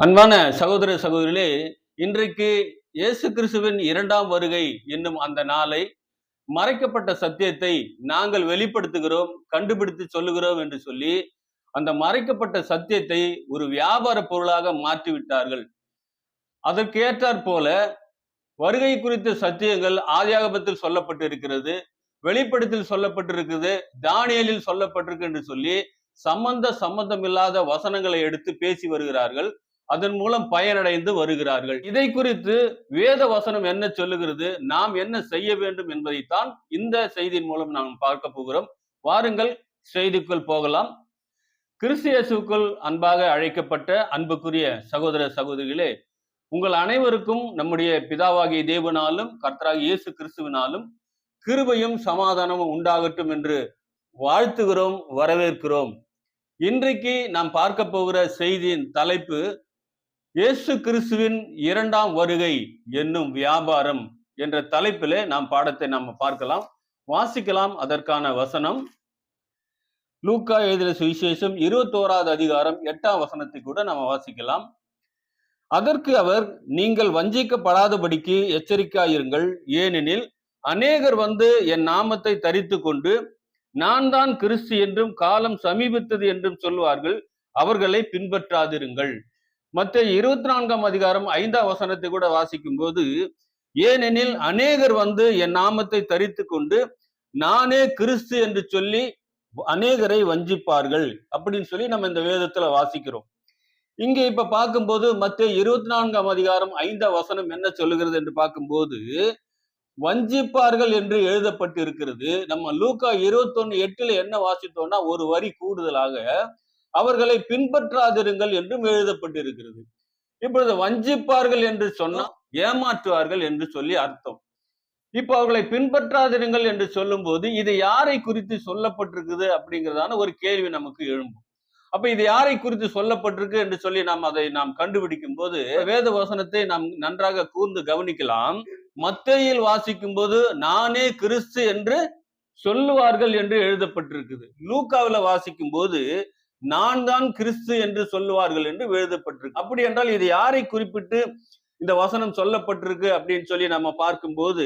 அன்பான சகோதர சகோதரிகளே, இன்றைக்கு இயேசு கிறிஸ்துவின் இரண்டாம் வருகை என்னும் அந்த நாளை மறைக்கப்பட்ட சத்தியத்தை நாங்கள் வெளிப்படுத்துகிறோம், கண்டுபிடித்து சொல்லுகிறோம் என்று சொல்லி அந்த மறைக்கப்பட்ட சத்தியத்தை ஒரு வியாபார பொருளாக மாற்றிவிட்டார்கள். அதற்கேற்றாற் போல வருகை குறித்த சத்தியங்கள் ஆதியாகமத்தில் சொல்லப்பட்டு இருக்கிறது, வெளிப்படுத்தில் சொல்லப்பட்டிருக்குது, தானியேலில் சொல்லப்பட்டிருக்கு என்று சொல்லி சம்பந்தம் இல்லாத வசனங்களை எடுத்து பேசி வருகிறார்கள். அதன் மூலம் பயனடைந்து வருகிறார்கள். இதை குறித்து வேத வசனம் என்ன சொல்லுகிறது, நாம் என்ன செய்ய வேண்டும் என்பதைத்தான் இந்த செய்தியின் மூலம் நாம் பார்க்க போகிறோம். வாருங்கள் செய்திக்குள் போகலாம். கிறிஸ்து இயேசுவுக்குள் அன்பாக அழைக்கப்பட்ட அன்புக்குரிய சகோதர சகோதரிகளே, உங்கள் அனைவருக்கும் நம்முடைய பிதாவாகிய தேவனாலும் கர்த்தராகிய இயேசு கிறிஸ்துவினாலும் கிருபையும் சமாதானமும் உண்டாகட்டும் என்று வாழ்த்துகிறோம், வரவேற்கிறோம். இன்றைக்கு நாம் பார்க்க போகிற செய்தியின் தலைப்பு இயேசு கிறிஸ்துவின் இரண்டாம் வருகை என்னும் வியாபாரம் என்ற தலைப்பிலே நாம் பாடத்தை நாம் பார்க்கலாம், வாசிக்கலாம். அதற்கான வசனம் லூக்கா எழுதின சுவிசேஷம் 21வது அதிகாரம் 8ஆம் வசனத்தை கூட நாம் வாசிக்கலாம். அதற்கு அவர், நீங்கள் வஞ்சிக்கப்படாதபடிக்கு எச்சரிக்கையாயிருங்கள், ஏனெனில் அநேகர் வந்து என் நாமத்தை தரித்து கொண்டு நான் தான் கிறிஸ்து என்றும் காலம் சமீபித்தது என்றும் சொல்வார்கள், அவர்களை பின்பற்றாதிருங்கள். மத்தேயு 24ஆம் அதிகாரம் 5ஆம் வசனத்தை கூட வாசிக்கும் போது, ஏனெனில் அநேகர் வந்து என் நாமத்தை தரித்து கொண்டு நானே கிறிஸ்து என்று சொல்லி அநேகரை வஞ்சிப்பார்கள் அப்படின்னு சொல்லி நம்ம இந்த வேதத்துல வாசிக்கிறோம். இங்க இப்ப பார்க்கும்போது மத்தேயு 24ஆம் அதிகாரம் 5ஆம் வசனம் என்ன சொல்லுகிறது என்று பார்க்கும்போது, வஞ்சிப்பார்கள் என்று எழுதப்பட்டு இருக்கிறது. நம்ம லூக்கா 21:8 என்ன வாசித்தோம்னா ஒரு வரி கூடுதலாக அவர்களை பின்பற்றாதிருங்கள் என்றும் எழுதப்பட்டிருக்கிறது. இப்பொழுது வஞ்சிப்பார்கள் என்று சொன்னா ஏமாற்றுவார்கள் என்று சொல்லி அர்த்தம். இப்ப அவர்களை பின்பற்றாதிருங்கள் என்று சொல்லும் போது இது யாரை குறித்து சொல்லப்பட்டிருக்குது அப்படிங்கிறதான ஒரு கேள்வி நமக்கு எழும்பும். அப்ப இது யாரை குறித்து சொல்லப்பட்டிருக்கு என்று சொல்லி நாம் கண்டுபிடிக்கும் போது வேத வசனத்தை நாம் நன்றாக கூர்ந்து கவனிக்கலாம். மத்தேயில் வாசிக்கும் போது நானே கிறிஸ்து என்று சொல்லுவார்கள் என்று எழுதப்பட்டிருக்குது. லூக்காவில வாசிக்கும் போது நான் தான் கிறிஸ்து என்று சொல்லுவார்கள் என்று எழுதப்பட்டிருக்கு. அப்படி என்றால் இது யாரை குறிப்பிட்டு இந்த வசனம் சொல்லப்பட்டிருக்கு அப்படின்னு சொல்லி நம்ம பார்க்கும்போது,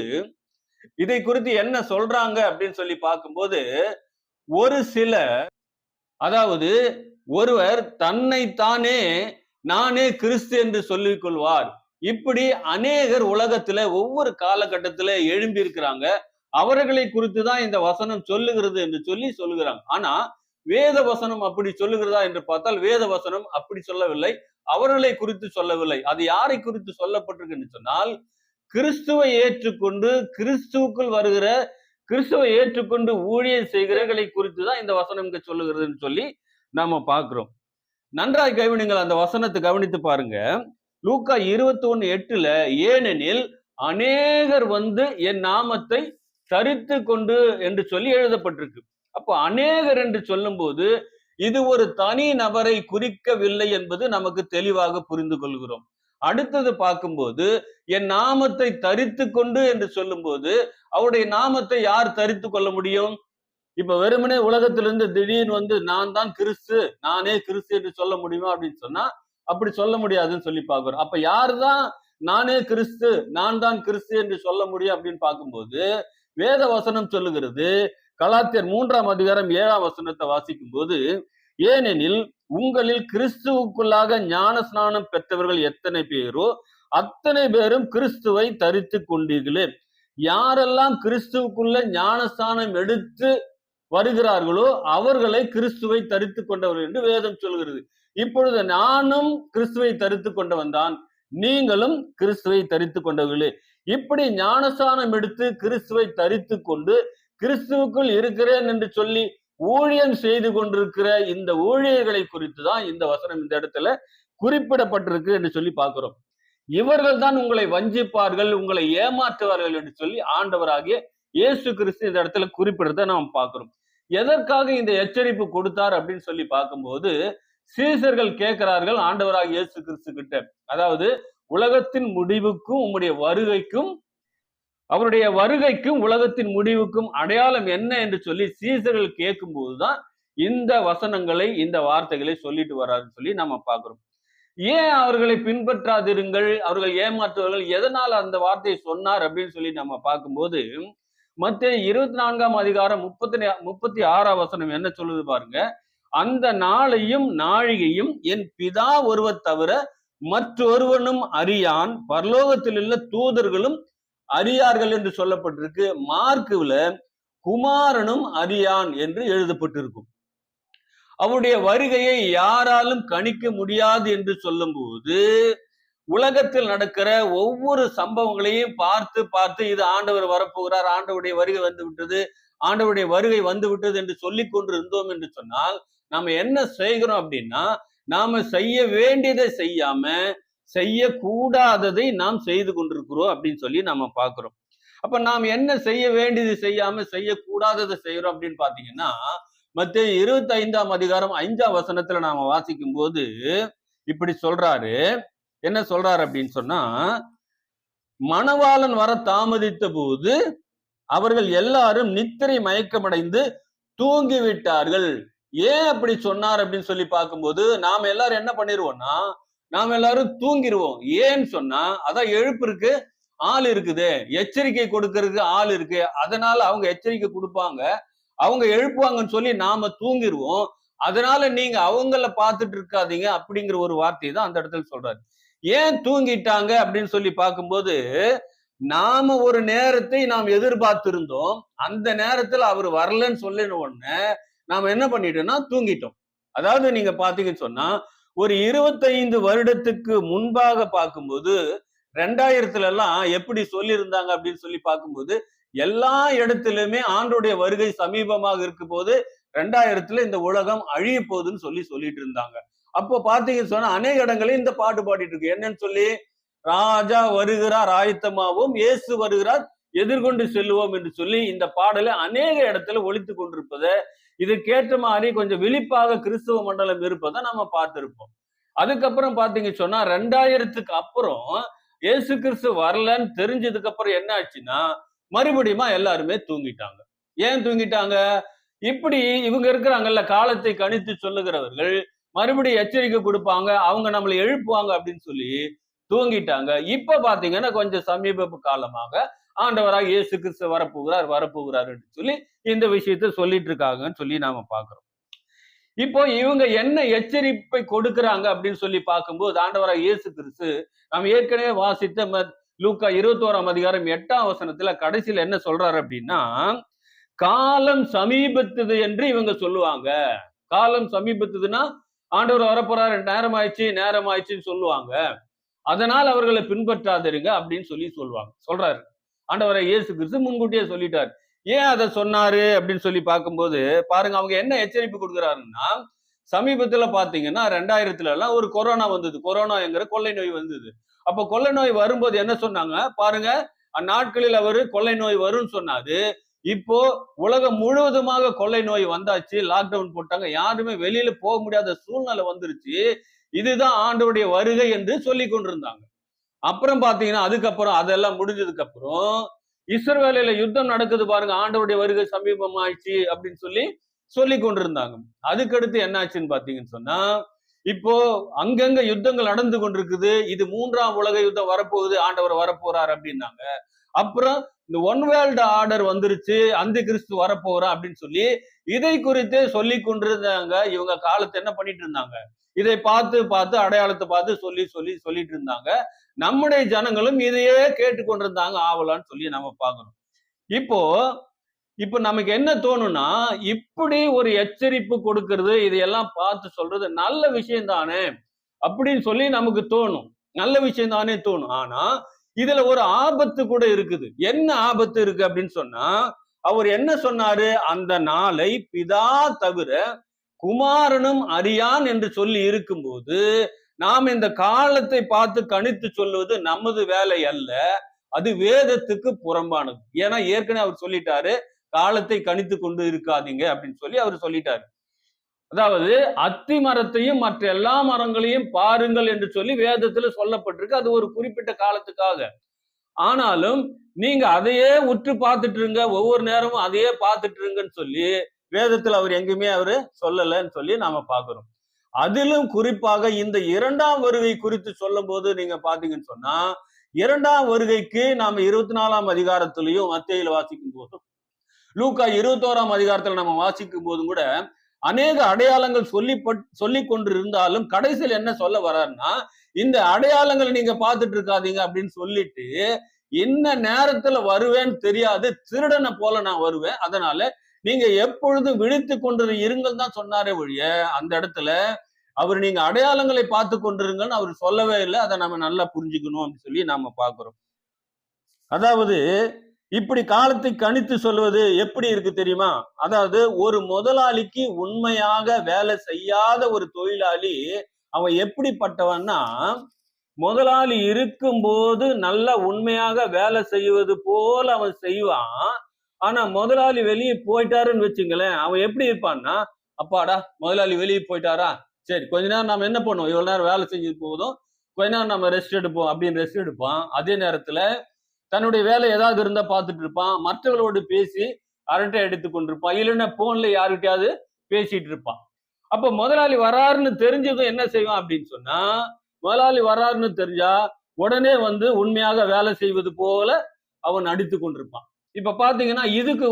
இதை குறித்து என்ன சொல்றாங்க அப்படின்னு சொல்லி பார்க்கும்போது, ஒரு சில, அதாவது ஒருவர் தன்னைத்தானே நானே கிறிஸ்து என்று சொல்லிக் கொள்வார். இப்படி அநேகர் உலகத்துல ஒவ்வொரு காலகட்டத்துல எழும்பி இருக்கிறாங்க. அவர்களை குறித்து தான் இந்த வசனம் சொல்லுகிறது என்று சொல்லி சொல்லுகிறாங்க. ஆனா வேத வசனம் அப்படி சொல்லுகிறதா என்று பார்த்தால் வேத வசனம் அப்படி சொல்லவில்லை, அவர்களை குறித்து சொல்லவில்லை. அது யாரை குறித்து சொல்லப்பட்டிருக்கு என்று சொன்னால், கிறிஸ்துவை ஏற்றுக்கொண்டு கிறிஸ்துவுக்குள் வருகிற, கிறிஸ்துவை ஏற்றுக்கொண்டு ஊழியம் செய்கிறவர்களை குறித்து தான் இந்த வசனம் இங்க சொல்லுகிறதுன்னு சொல்லி நாம பார்க்கிறோம். நன்றாய் கவனிங்கள், அந்த வசனத்தை கவனித்து பாருங்க. லூக்கா 21:8 ஏனெனில் அநேகர் வந்து என் நாமத்தை தரித்து கொண்டு என்று சொல்லி எழுதப்பட்டிருக்கு. அப்போ அநேகர் என்று சொல்லும் போது இது ஒரு தனி நபரை குறிக்கவில்லை என்பது நமக்கு தெளிவாக புரிந்து கொள்கிறோம். அடுத்தது பார்க்கும்போது என் நாமத்தை தரித்து கொண்டு என்று சொல்லும் போது அவருடைய நாமத்தை யார் தரித்து கொள்ள முடியும்? இப்ப வெறுமனே உலகத்திலிருந்து திடீர்னு வந்து நான் தான் கிறிஸ்து, நானே கிறிஸ்து என்று சொல்ல முடியுமா அப்படின்னு சொன்னா அப்படி சொல்ல முடியாதுன்னு சொல்லி பார்க்கிறோம். அப்ப யாருதான் நானே கிறிஸ்து, நான் தான் கிறிஸ்து என்று சொல்ல முடியும் அப்படின்னு பார்க்கும்போது வேத வசனம் சொல்லுகிறது. கலாத்தியர் 3ஆம் அதிகாரம் 7ஆம் வசனத்தை வாசிக்கும் போது, ஏனெனில் உங்களில் கிறிஸ்துவுக்குள்ளாக ஞான ஸ்நானம் பெற்றவர்கள் எத்தனை பேரோ அத்தனை பேரும் கிறிஸ்துவை தரித்து கொண்டீர்களே. யாரெல்லாம் கிறிஸ்துவுக்குள்ள ஞானஸ்தானம் எடுத்து வருகிறார்களோ அவர்களை கிறிஸ்துவை தரித்து கொண்டவர்கள் என்று வேதம் சொல்கிறது. இப்பொழுது நானும் கிறிஸ்துவை தரித்து கொண்டவன் தான், நீங்களும் கிறிஸ்துவை தரித்து கொண்டவர்களே. இப்படி ஞானஸ்தானம் எடுத்து கிறிஸ்துவை தரித்து கொண்டு கிறிஸ்துவுக்குள் இருக்கிறேன் என்று சொல்லி ஊழியம் செய்து கொண்டிருக்கிற இந்த ஊழியர்களை குறித்து தான் இந்த வசனம் இந்த இடத்துல குறிப்பிடப்பட்டிருக்கு என்று சொல்லி பார்க்கிறோம். இவர்கள் தான் உங்களை வஞ்சிப்பார்கள், உங்களை ஏமாற்றுவார்கள் என்று சொல்லி ஆண்டவராகிய இயேசு கிறிஸ்து இந்த இடத்துல குறிப்பிடுறத நாம் பார்க்கிறோம். எதற்காக இந்த எச்சரிப்பு கொடுத்தார் அப்படின்னு சொல்லி பார்க்கும்போது, சீசர்கள் கேட்கிறார்கள் ஆண்டவராகிய இயேசு கிறிஸ்து கிட்ட, அதாவது உலகத்தின் முடிவுக்கும் உம்முடைய வருகைக்கும், அவருடைய வருகைக்கும் உலகத்தின் முடிவுக்கும் அடையாளம் என்ன என்று சொல்லி சீசர்கள் கேட்கும் போதுதான் இந்த வசனங்களை, இந்த வார்த்தைகளை சொல்லிட்டு வர்றாருன்னு சொல்லி நம்ம பார்க்கிறோம். ஏன் அவர்களை பின்பற்றாதிருங்கள், அவர்கள் ஏமாற்றுவார்கள், எதனால அந்த வார்த்தையை சொன்னார் அப்படின்னு சொல்லி நம்ம பார்க்கும்போது, மத்தேயு 24ஆம் அதிகாரம் 36ஆம் வசனம் என்ன சொல்லுது பாருங்க. அந்த நாளையும் நாழிகையும் என் பிதா ஒருவர் தவிர மற்றொருவனும் அறியான், பரலோகத்தில் உள்ள தூதர்களும் அறியார்கள் என்று சொல்லப்பட்டிருக்கு. மார்க்குல குமாரனும் அறியான் என்று எழுதப்பட்டிருக்கும். அவருடைய வருகையை யாராலும் கணிக்க முடியாது என்று சொல்லும்போது, உலகத்தில் நடக்கிற ஒவ்வொரு சம்பவங்களையும் பார்த்து பார்த்து இது ஆண்டவர் வரப்போகிறார், ஆண்டவருடைய வருகை வந்து விட்டது, ஆண்டவருடைய வருகை வந்து விட்டது என்று சொல்லிக் கொண்டிருந்தோம் என்று சொன்னால், நாம என்ன செய்கிறோம் அப்படின்னா, நாம செய்ய வேண்டியதை செய்யாம செய்யக்கூடாததை நாம் செய்து கொண்டிருக்கிறோம் அப்படின்னு சொல்லி நாம பார்க்கிறோம். அப்ப நாம் என்ன செய்ய வேண்டியது செய்யாம செய்யக்கூடாததை செய்யறோம் அப்படின்னு பாத்தீங்கன்னா, மத்தேயு 25ஆம் அதிகாரம் 5ஆம் வசனத்துல நாம வாசிக்கும் போது இப்படி சொல்றாரு. என்ன சொல்றாரு அப்படின்னு சொன்னா, மணவாளன் வர தாமதித்த போது அவர்கள் எல்லாரும் நித்திரை மயக்கமடைந்து தூங்கி விட்டார்கள். ஏன் அப்படி சொன்னார் அப்படின்னு சொல்லி பார்க்கும்போது, நாம எல்லாரும் என்ன பண்ணிருவோம்னா, நாம எல்லாரும் தூங்கிடுவோம். ஏன்னு சொன்னா, அதான் எழுப்பு இருக்கு, ஆள் இருக்குது, எச்சரிக்கை கொடுக்கறதுக்கு ஆள் இருக்கு, அதனால அவங்க எச்சரிக்கை கொடுப்பாங்க, அவங்க எழுப்புவாங்கன்னு சொல்லி நாம தூங்கிடுவோம். அதனால நீங்க அவங்கள பார்த்துட்டு இருக்காதீங்க அப்படிங்கிற ஒரு வார்த்தை தான் அந்த இடத்துல சொல்றாரு. ஏன் தூங்கிட்டாங்க அப்படின்னு சொல்லி பார்க்கும்போது, நாம ஒரு நேரத்தை நாம் எதிர்பார்த்திருந்தோம், அந்த நேரத்துல அவர் வரலன்னு சொல்லின உடனே நாம என்ன பண்ணிட்டோம்னா தூங்கிட்டோம். அதாவது நீங்க பாத்தீங்கன்னு சொன்னா, ஒரு 25 வருடத்துக்கு முன்பாக பார்க்கும்போது 2000 எல்லாம் எப்படி சொல்லியிருந்தாங்க அப்படின்னு சொல்லி பார்க்கும்போது, எல்லா இடத்திலுமே ஆண்டோடைய வருகை சமீபமாக இருக்கும் போது 2000 இந்த உலகம் அழிய போகுதுன்னு சொல்லிட்டு இருந்தாங்க. அப்போ பாத்தீங்கன்னு சொன்னா அநேக இடங்களில் இந்த பாட்டு பாடிட்டு இருக்கு. என்னன்னு சொல்லி, ராஜா வருகிறார் ஆயத்தமாவோம், இயேசு வருகிறார் எதிர்கொண்டு செல்லுவோம் என்று சொல்லி இந்த பாடலை அநேக இடத்துல ஒலித்து கொண்டிருப்பதை, இதுக்கேற்ற மாதிரி கொஞ்சம் விழிப்பாக கிறிஸ்தவ மண்டலம் இருப்பதை நம்ம பார்த்திருப்போம். அதுக்கப்புறம் பாத்தீங்க சொன்னா 2000க்கு அப்புறம் இயேசு கிறிஸ்து வரலன்னு தெரிஞ்சதுக்கு அப்புறம் என்ன ஆச்சுன்னா, மறுபடியும் எல்லாருமே தூங்கிட்டாங்க. ஏன் தூங்கிட்டாங்க? இப்படி இவங்க இருக்கிறாங்கல்ல, காலத்தை கணித்து சொல்லுகிறவர்கள் மறுபடியும் எச்சரிக்கை கொடுப்பாங்க, அவங்க நம்மளை எழுப்புவாங்க அப்படின்னு சொல்லி தூங்கிட்டாங்க. இப்ப பாத்தீங்கன்னா கொஞ்சம் சமீப காலமாக ஆண்டவராக இயேசு கிறிஸ்து வரப்போகிறார் என்று சொல்லி இந்த விஷயத்த சொல்லிட்டு இருக்காங்கன்னு சொல்லி நாம பாக்குறோம். இப்போ இவங்க என்ன எச்சரிப்பை கொடுக்கிறாங்க அப்படின்னு சொல்லி பார்க்கும்போது, ஆண்டவராக இயேசு கிறிஸ்து நாம் ஏற்கனவே வாசித்த லூக்கா 21ஆம் அதிகாரம் 8ஆம் வசனத்துல கடைசியில என்ன சொல்றாரு அப்படின்னா, காலம் சமீபத்தது என்று இவங்க சொல்லுவாங்க. காலம் சமீபத்ததுன்னா ஆண்டவர் வரப்போறாரு, நேரம் ஆயிடுச்சுன்னு சொல்லுவாங்க. அதனால் அவர்களை பின்பற்றாதிருங்க அப்படின்னு சொல்றாரு. ஆண்டவரை இயேசு கிறிஸ்து முன்கூட்டியே சொல்லிட்டார். ஏன் அதை சொன்னாரு அப்படின்னு சொல்லி பார்க்கும்போது பாருங்க, அவங்க என்ன எச்சரிப்பு கொடுக்குறாருன்னா, சமீபத்துல பாத்தீங்கன்னா 2000 எல்லாம் ஒரு கொரோனா வந்தது. கொரோனாங்கிற கொள்ளை நோய் வந்தது. அப்ப கொள்ளை நோய் வரும்போது என்ன சொன்னாங்க பாருங்க, அந்நாட்களில் அவரு கொள்ளை நோய் வரும்னு சொன்னாரு. இப்போ உலகம் முழுவதுமாக கொள்ளை நோய் வந்தாச்சு, லாக்டவுன் போட்டாங்க, யாருமே வெளியில போக முடியாத சூழ்நிலை வந்துருச்சு. இதுதான் ஆண்டவருடைய வருகை என்று சொல்லி கொண்டிருந்தாங்க. அப்புறம் பாத்தீங்கன்னா அதுக்கப்புறம் அதெல்லாம் முடிஞ்சதுக்கு அப்புறம் இஸ்ரவேலில யுத்தம் நடக்குது பாருங்க, ஆண்டவருடைய வருகை சமீபம் ஆயிடுச்சு அப்படின்னு சொல்லி கொண்டிருந்தாங்க. அதுக்கடுத்து என்ன ஆச்சுன்னு பாத்தீங்கன்னு சொன்னா, இப்போ அங்கங்க யுத்தங்கள் நடந்து கொண்டிருக்குது, இது 3ஆம் உலக யுத்தம் வரப்போகுது, ஆண்டவர் வரப்போறார் அப்படின்னாங்க. அப்புறம் இந்த ஒன் வேர்ல்டு ஆர்டர் வந்துருச்சு, அந்த கிறிஸ்து வரப்போறான் அப்படின்னு சொல்லி இதை குறித்தே சொல்லி கொண்டிருந்தாங்க. இவங்க காலத்தை என்ன பண்ணிட்டு இருந்தாங்க, இதை பார்த்து அடையாளத்தை பார்த்து சொல்லிட்டு இருந்தாங்க. நம்முடைய ஜனங்களும் இதையே கேட்டுக்கொண்டிருந்தாங்க ஆவலான்னு சொல்லி நம்ம பார்க்கணும். இப்போ நமக்கு என்ன தோணும்னா, இப்படி ஒரு எச்சரிப்பு கொடுக்கிறது, இதையெல்லாம் பார்த்து சொல்றது நல்ல விஷயம் தானே அப்படின்னு சொல்லி நமக்கு தோணும். நல்ல விஷயம் தானே தோணும். ஆனா இதுல ஒரு ஆபத்து கூட இருக்குது. என்ன ஆபத்து இருக்கு அப்படின்னு சொன்னா, அவர் என்ன சொன்னாரு, அந்த நாளை பிதா தவிர குமாரனும் அறியான் என்று சொல்லி இருக்கும்போது, நாம் இந்த காலத்தை பார்த்து கணித்து சொல்லுவது நமது வேலை அல்ல, அது வேதத்துக்கு புறம்பானது. ஏன்னா ஏற்கனவே அவர் சொல்லிட்டாரு, காலத்தை கணித்து கொண்டு இருக்காதீங்க அப்படின்னு சொல்லி அவர் சொல்லிட்டாரு. அதாவது அத்தி மரத்தையும் மற்ற எல்லா மரங்களையும் பாருங்கள் என்று சொல்லி வேதத்துல சொல்லப்பட்டிருக்கு. அது ஒரு குறிப்பிட்ட காலத்துக்காக. ஆனாலும் நீங்க அதையே உற்று பார்த்துட்டு இருங்க, ஒவ்வொரு நேரமும் அதையே பார்த்துட்டு இருங்கன்னு சொல்லி வேதத்துல அவர் எங்குமே அவரு சொல்லலன்னு சொல்லி நாம பாக்குறோம். அதிலும் குறிப்பாக இந்த இரண்டாம் வருகை குறித்து சொல்லும் போது நீங்க பாத்தீங்கன்னு சொன்னா, இரண்டாம் வருகைக்கு நாம 24ஆம் அதிகாரத்திலையும் மத்தேயுல வாசிக்கும் போதும், லூக்கா 21ஆம் அதிகாரத்துல நம்ம வாசிக்கும் போதும் கூட அநேக அடையாளங்கள் சொல்லி கொண்டு இருந்தாலும் கடைசியில் என்ன சொல்ல வர்றாருன்னா, இந்த அடையாளங்களை நீங்க பார்த்துட்டு இருக்காதீங்க அப்படின்னு சொல்லிட்டு, என்ன நேரத்துல வருவேன்னு தெரியாது, திருடனை போல நான் வருவேன், அதனால நீங்க எப்பொழுதும் விழித்து கொண்டு இருங்கள் தான் சொன்னாரே ஒழிய, அந்த இடத்துல அவர் நீங்க அடையாளங்களை பார்த்து கொண்டிருங்கன்னு அவர் சொல்லவே இல்லை. அதை நம்ம நல்லா புரிஞ்சுக்கணும் அப்படின்னு சொல்லி நாம பார்க்கிறோம். அதாவது இப்படி காலத்தை கணித்து சொல்வது எப்படி இருக்கு தெரியுமா? அதாவது ஒரு முதலாளிக்கு உண்மையாக வேலை செய்யாத ஒரு தொழிலாளி அவன் எப்படிப்பட்டவன்னா, முதலாளி இருக்கும்போது நல்லா உண்மையாக வேலை செய்வது போல அவன் செய்வான். ஆனா முதலாளி வெளியே போயிட்டாருன்னு வச்சுங்களேன், அவன் எப்படி இருப்பான்னா, அப்பாடா முதலாளி வெளியே போயிட்டாரா, சரி கொஞ்ச நேரம் நம்ம என்ன பண்ணுவோம், இவ்வளவு நேரம் வேலை செஞ்சு போதும், கொஞ்ச நேரம் நம்ம ரெஸ்ட் எடுப்போம் அப்படின்னு ரெஸ்ட் எடுப்பான். அதே நேரத்துல தன்னுடைய வேலை ஏதாவது இருந்தா பார்த்துட்டு இருப்பான், மற்றவர்களோடு பேசி அரட்டை எடுத்து கொண்டிருப்பான், இல்லைன்னா போன்ல யாருக்கிட்டையாவது பேசிட்டு இருப்பான். அப்ப முதலாளி வராருன்னு தெரிஞ்சதும் என்ன செய்வான் அப்படின்னு சொன்னா, முதலாளி வராருன்னு தெரிஞ்சா உடனே வந்து உண்மையாக வேலை செய்வது போல அவன் நடித்து கொண்டிருப்பான். இப்ப பாத்தீங்கன்னா இதுக்கு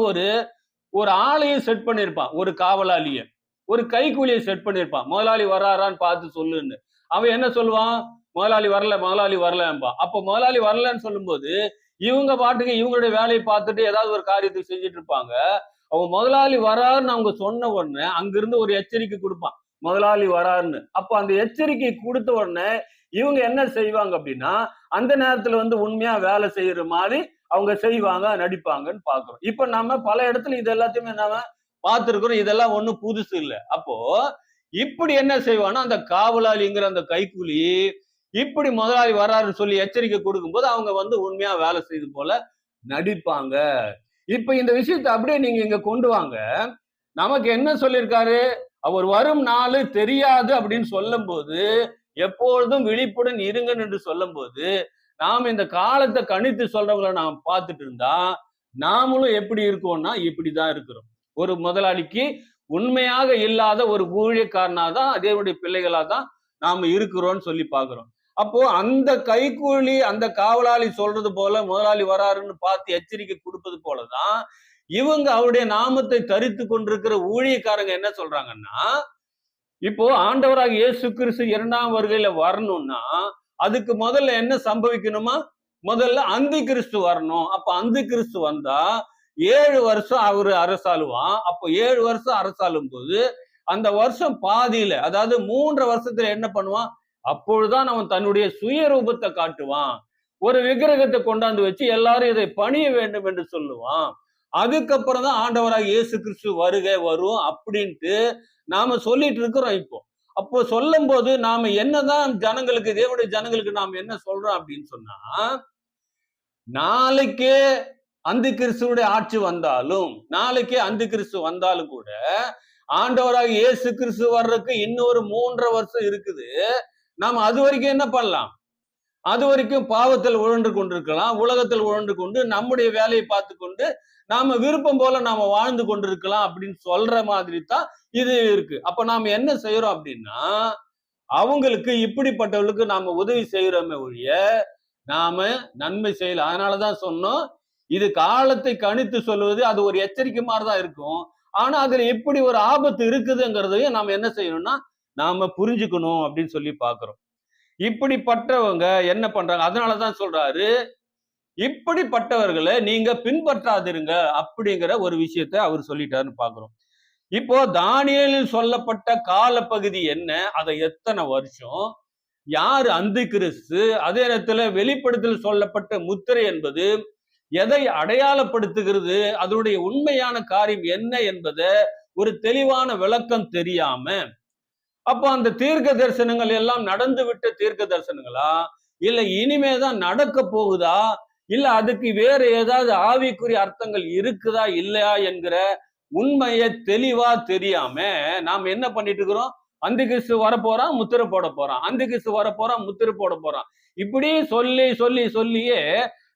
ஒரு ஆளையும் செட் பண்ணிருப்பான், ஒரு காவலாளிய, ஒரு கைக்கூலியை செட் பண்ணிருப்பான். முதலாளி வராரான்னு பார்த்து சொல்லுன்னு. அவன் என்ன சொல்லுவான், முதலாளி வரலன்பா. அப்ப முதலாளி வரலன்னு சொல்லும்போது இவங்க பாட்டுக்கு இவங்களுடைய வேலையை பார்த்துட்டு ஏதாவது ஒரு காரியத்தை செஞ்சுட்டு இருப்பாங்க. அவன் முதலாளி வராருன்னு அவங்க சொன்ன உடனே அங்கிருந்து ஒரு எச்சரிக்கை கொடுப்பான், முதலாளி வராருன்னு. அப்ப அந்த எச்சரிக்கை கொடுத்த உடனே இவங்க என்ன செய்வாங்க அப்படின்னா, அந்த நேரத்துல வந்து உண்மையா வேலை செய்யற மாதிரி அவங்க செய்வாங்க, நடிப்பாங்கன்னு பாக்குறோம். இப்ப நம்ம பல இடத்துல இது எல்லாத்தையுமே நாம பார்த்திருக்கிறோம். இதெல்லாம் ஒண்ணும் புதுசு இல்லை. அப்போ இப்படி என்ன செய்வான்னா, அந்த காவலாளிங்கிற அந்த கைக்கூலி இப்படி முதலாளி வராருன்னு சொல்லி எச்சரிக்கை கொடுக்கும்போது அவங்க வந்து உண்மையா வேலை செய்து போல நடிப்பாங்க. இப்ப இந்த விஷயத்தை அப்படியே நீங்க இங்க கொண்டு வாங்க. நமக்கு என்ன சொல்லியிருக்காரு, அவர் வரும் நாள் தெரியாது அப்படின்னு சொல்லும் போது, எப்பொழுதும் விழிப்புடன் இருங்கன்னு என்று சொல்லும் போது, நாம் இந்த காலத்தை கணித்து சொல்றவங்களை நாம் பார்த்துட்டு இருந்தா நாமளும் எப்படி இருக்கோம்னா இப்படிதான் இருக்கிறோம். ஒரு முதலாளிக்கு உண்மையாக இல்லாத ஒரு ஊழியக்காரனா தான் அதேவுடைய பிள்ளைகளா தான் நாம இருக்கிறோம்னு சொல்லி பாக்குறோம். அப்போ அந்த கைக்கூலி அந்த காவலாளி சொல்றது போல முதலாளி வராருன்னு பார்த்து எச்சரிக்கை கொடுப்பது போலதான் இவங்க அவருடைய நாமத்தை தரித்து கொண்டிருக்கிற ஊழியக்காரங்க என்ன சொல்றாங்கன்னா, இப்போ ஆண்டவராக இயேசு கிறிஸ்து இரண்டாம் வருகையில வரணும்னா அதுக்கு முதல்ல என்ன சம்பவிக்கணுமா, முதல்ல அந்தி கிறிஸ்து வரணும். அப்ப அந்தி கிறிஸ்து வந்தா 7 வருஷம் அவரு அரசாளுவான். அப்போ 7 வருஷம் அரசாளும் போது அந்த வருஷம் பாதியில, அதாவது 3 வருஷத்துல என்ன பண்ணுவான், அப்பொழுதுதான் அவன் தன்னுடைய சுயரூபத்தை காட்டுவான். ஒரு விக்கிரகத்தை கொண்டாந்து வச்சு எல்லாரும் இதை பணிய வேண்டும் என்று சொல்லுவான். அதுக்கப்புறம் தான் ஆண்டவராக இயேசு கிறிஸ்து வருகை வரும் அப்படின்ட்டு நாம சொல்லிட்டு இருக்கிறோம் இப்போ. அப்போ சொல்லும் போது நாம என்னதான் ஜனங்களுக்கு, தேவனுடைய ஜனங்களுக்கு நாம் என்ன சொல்றோம் அப்படின்னு சொன்னா, நாளைக்கே அந்தி கிறிஸ்துவுடைய ஆட்சி வந்தாலும், நாளைக்கே அந்தி கிறிஸ்து வந்தாலும் கூட ஆண்டவராக இயேசு கிறிஸ்து வர்றதுக்கு இன்னொரு 3.5 வருஷம் இருக்குது. நாம அது வரைக்கும் என்ன பண்ணலாம், அது வரைக்கும் பாவத்தில் உழன்று கொண்டிருக்கலாம், உலகத்தில் உழன்று கொண்டு நம்முடைய வேலையை பார்த்து கொண்டு நாம விருப்பம் போல நாம வாழ்ந்து கொண்டிருக்கலாம் அப்படின்னு சொல்ற மாதிரி தான் இது இருக்கு. அப்ப நாம என்ன செய்யறோம் அப்படின்னா, அவங்களுக்கு இப்படிப்பட்டவர்களுக்கு நாம உதவி செய்யறோமே ஒழிய நாம நன்மை செய்யல. அதனாலதான் சொன்னோம், இது காலத்தை கணித்து சொல்வது அது ஒரு எச்சரிக்கை மாதிரிதான் இருக்கும். ஆனா அதுல எப்படி ஒரு ஆபத்து இருக்குதுங்கிறதையும் நாம என்ன செய்யணும்னா நாம புரிஞ்சுக்கணும் அப்படின்னு சொல்லி பாக்குறோம். இப்படிப்பட்டவங்க என்ன பண்றாங்க, அதனாலதான் சொல்றாரு, இப்படிப்பட்டவர்களை நீங்க பின்பற்றாதிருங்க அப்படிங்கிற ஒரு விஷயத்தை அவர் சொல்லிட்டாருன்னு பாக்குறோம். இப்போ தானியேலில் சொல்லப்பட்ட காலப்பகுதி என்ன, அதை எத்தனை வருஷம், யாரு அந்தி கிறிஸ்து, அதே நேரத்துல வெளிப்படுத்தல் சொல்லப்பட்ட முத்திரை என்பது எதை அடையாளப்படுத்துகிறது, அதனுடைய உண்மையான காரியம் என்ன என்பதை ஒரு தெளிவான விளக்கம் தெரியாம, அப்ப அந்த தீர்க்க தரிசனங்கள் எல்லாம் நடந்து விட்ட தீர்க்க தரிசனங்களா, இல்ல இனிமேதான் நடக்க போகுதா, இல்ல அதுக்கு வேற ஏதாவது ஆவிக்குரிய அர்த்தங்கள் இருக்குதா இல்லையா என்கிற உண்மையை தெளிவா தெரியாம நாம் என்ன பண்ணிட்டு இருக்கிறோம், அந்தி கிறிஸ்து வரப்போறான் முத்திரை போட போறான், அந்தி கிறிஸ்து வரப்போறான் முத்திரை போட போறான், இப்படி சொல்லி சொல்லி சொல்லியே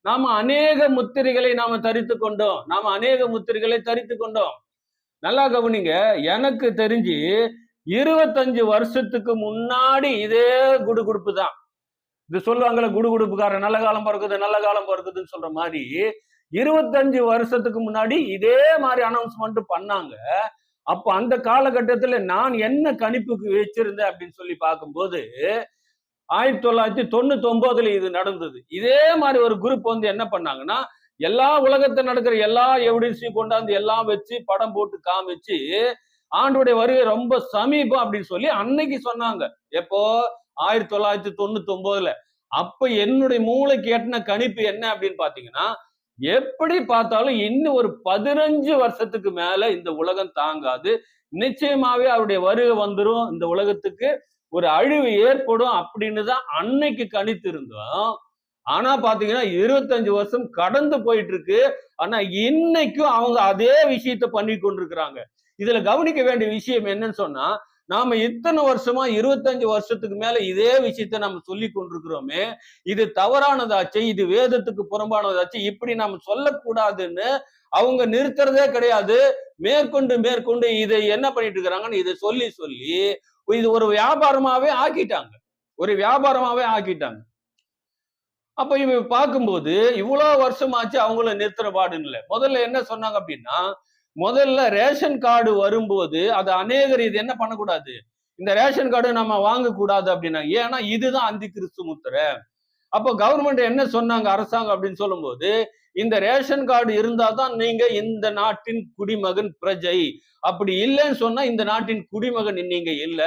நாம அநேக முத்திரைகளை நாம தரித்து கொண்டோம், நாம அநேக முத்திரைகளை தரித்து கொண்டோம். நல்லா கவனிங்க, எனக்கு தெரிஞ்சு 25 வருஷத்துக்கு முன்னாடி இதே குடுகுடுப்பு தான். இது சொல்லுவாங்கல்ல, குடுகுடுப்புக்காரன் நல்ல காலம் பிறக்குது நல்ல காலம் பிறக்குதுன்னு சொல்ற மாதிரி 25 வருஷத்துக்கு முன்னாடி இதே மாதிரி அனௌன்ஸ்மெண்ட் பண்ணாங்க. அப்ப அந்த காலகட்டத்துல நான் என்ன கணிப்புக்கு வச்சிருந்தேன் அப்படின்னு சொல்லி பார்க்கும்போது 1999 இது நடந்தது. இதே மாதிரி ஒரு குரூப் வந்து என்ன பண்ணாங்கன்னா, எல்லா உலகத்துல நடக்கிற எல்லா எவிடன்ஸையும் கொண்டாந்து எல்லாம் வச்சு படம் போட்டு காமிச்சு ஆண்டுடைய வருகை ரொம்ப சமீபம் அப்படின்னு சொல்லி அன்னைக்கு சொன்னாங்க. எப்போ 1999. அப்ப என்னுடைய மூளைக்கு எட்டின கணிப்பு என்ன அப்படின்னு பாத்தீங்கன்னா, எப்படி பார்த்தாலும் இன்னும் ஒரு 15 வருஷத்துக்கு மேல இந்த உலகம் தாங்காது, நிச்சயமாவே அவருடைய வருகை வந்துரும், இந்த உலகத்துக்கு ஒரு அழிவு ஏற்படும் அப்படின்னு தான் அன்னைக்கு கணித்து இருந்தோம். ஆனா பாத்தீங்கன்னா 25 வருஷம் கடந்து போயிட்டு இருக்கு. ஆனா இன்னைக்கும் அவங்க அதே விஷயத்த பண்ணி கொண்டிருக்கிறாங்க. இதுல கவனிக்க வேண்டிய விஷயம் என்னன்னு சொன்னா, நாம இத்தனை வருஷமா 25 வருஷத்துக்கு மேல இதே விஷயத்த நம்ம சொல்லி கொண்டிருக்கிறோமே, இது தவறானதாச்சு, இது வேதத்துக்கு புறம்பானதாச்சு, இப்படி நம்ம சொல்லக்கூடாதுன்னு அவங்க நிறுத்துறதே கிடையாது. மேற்கொண்டு மேற்கொண்டு இதை என்ன பண்ணிட்டு இருக்கிறாங்கன்னு இதை சொல்லி சொல்லி இது ஒரு வியாபாரமாவே ஆக்கிட்டாங்க. ஒரு வியாபாரமாவே ஆக்கிட்டாங்க. அப்ப இவ பார்க்கும்போது இவ்வளவு வருஷமாச்சு அவங்கள நிறுத்துற பாடுன்னு இல்லை. முதல்ல என்ன சொன்னாங்க அப்படின்னா, முதல்ல ரேஷன் கார்டு வரும்போது அது அநேகர் இது என்ன பண்ணக்கூடாது, இந்த ரேஷன் கார்டு நம்ம வாங்கக்கூடாது அப்படின்னா. ஏன்னா இதுதான் அந்தி கிறிஸ்து முத்திரை. அப்போ கவர்மெண்ட் என்ன சொன்னாங்க அரசாங்கம் அப்படின்னு சொல்லும்போது, இந்த ரேஷன் கார்டு இருந்தா தான் நீங்க இந்த நாட்டின் குடிமகன் பிரஜை, அப்படி இல்லைன்னு சொன்னா இந்த நாட்டின் குடிமகன் நீங்க இல்ல.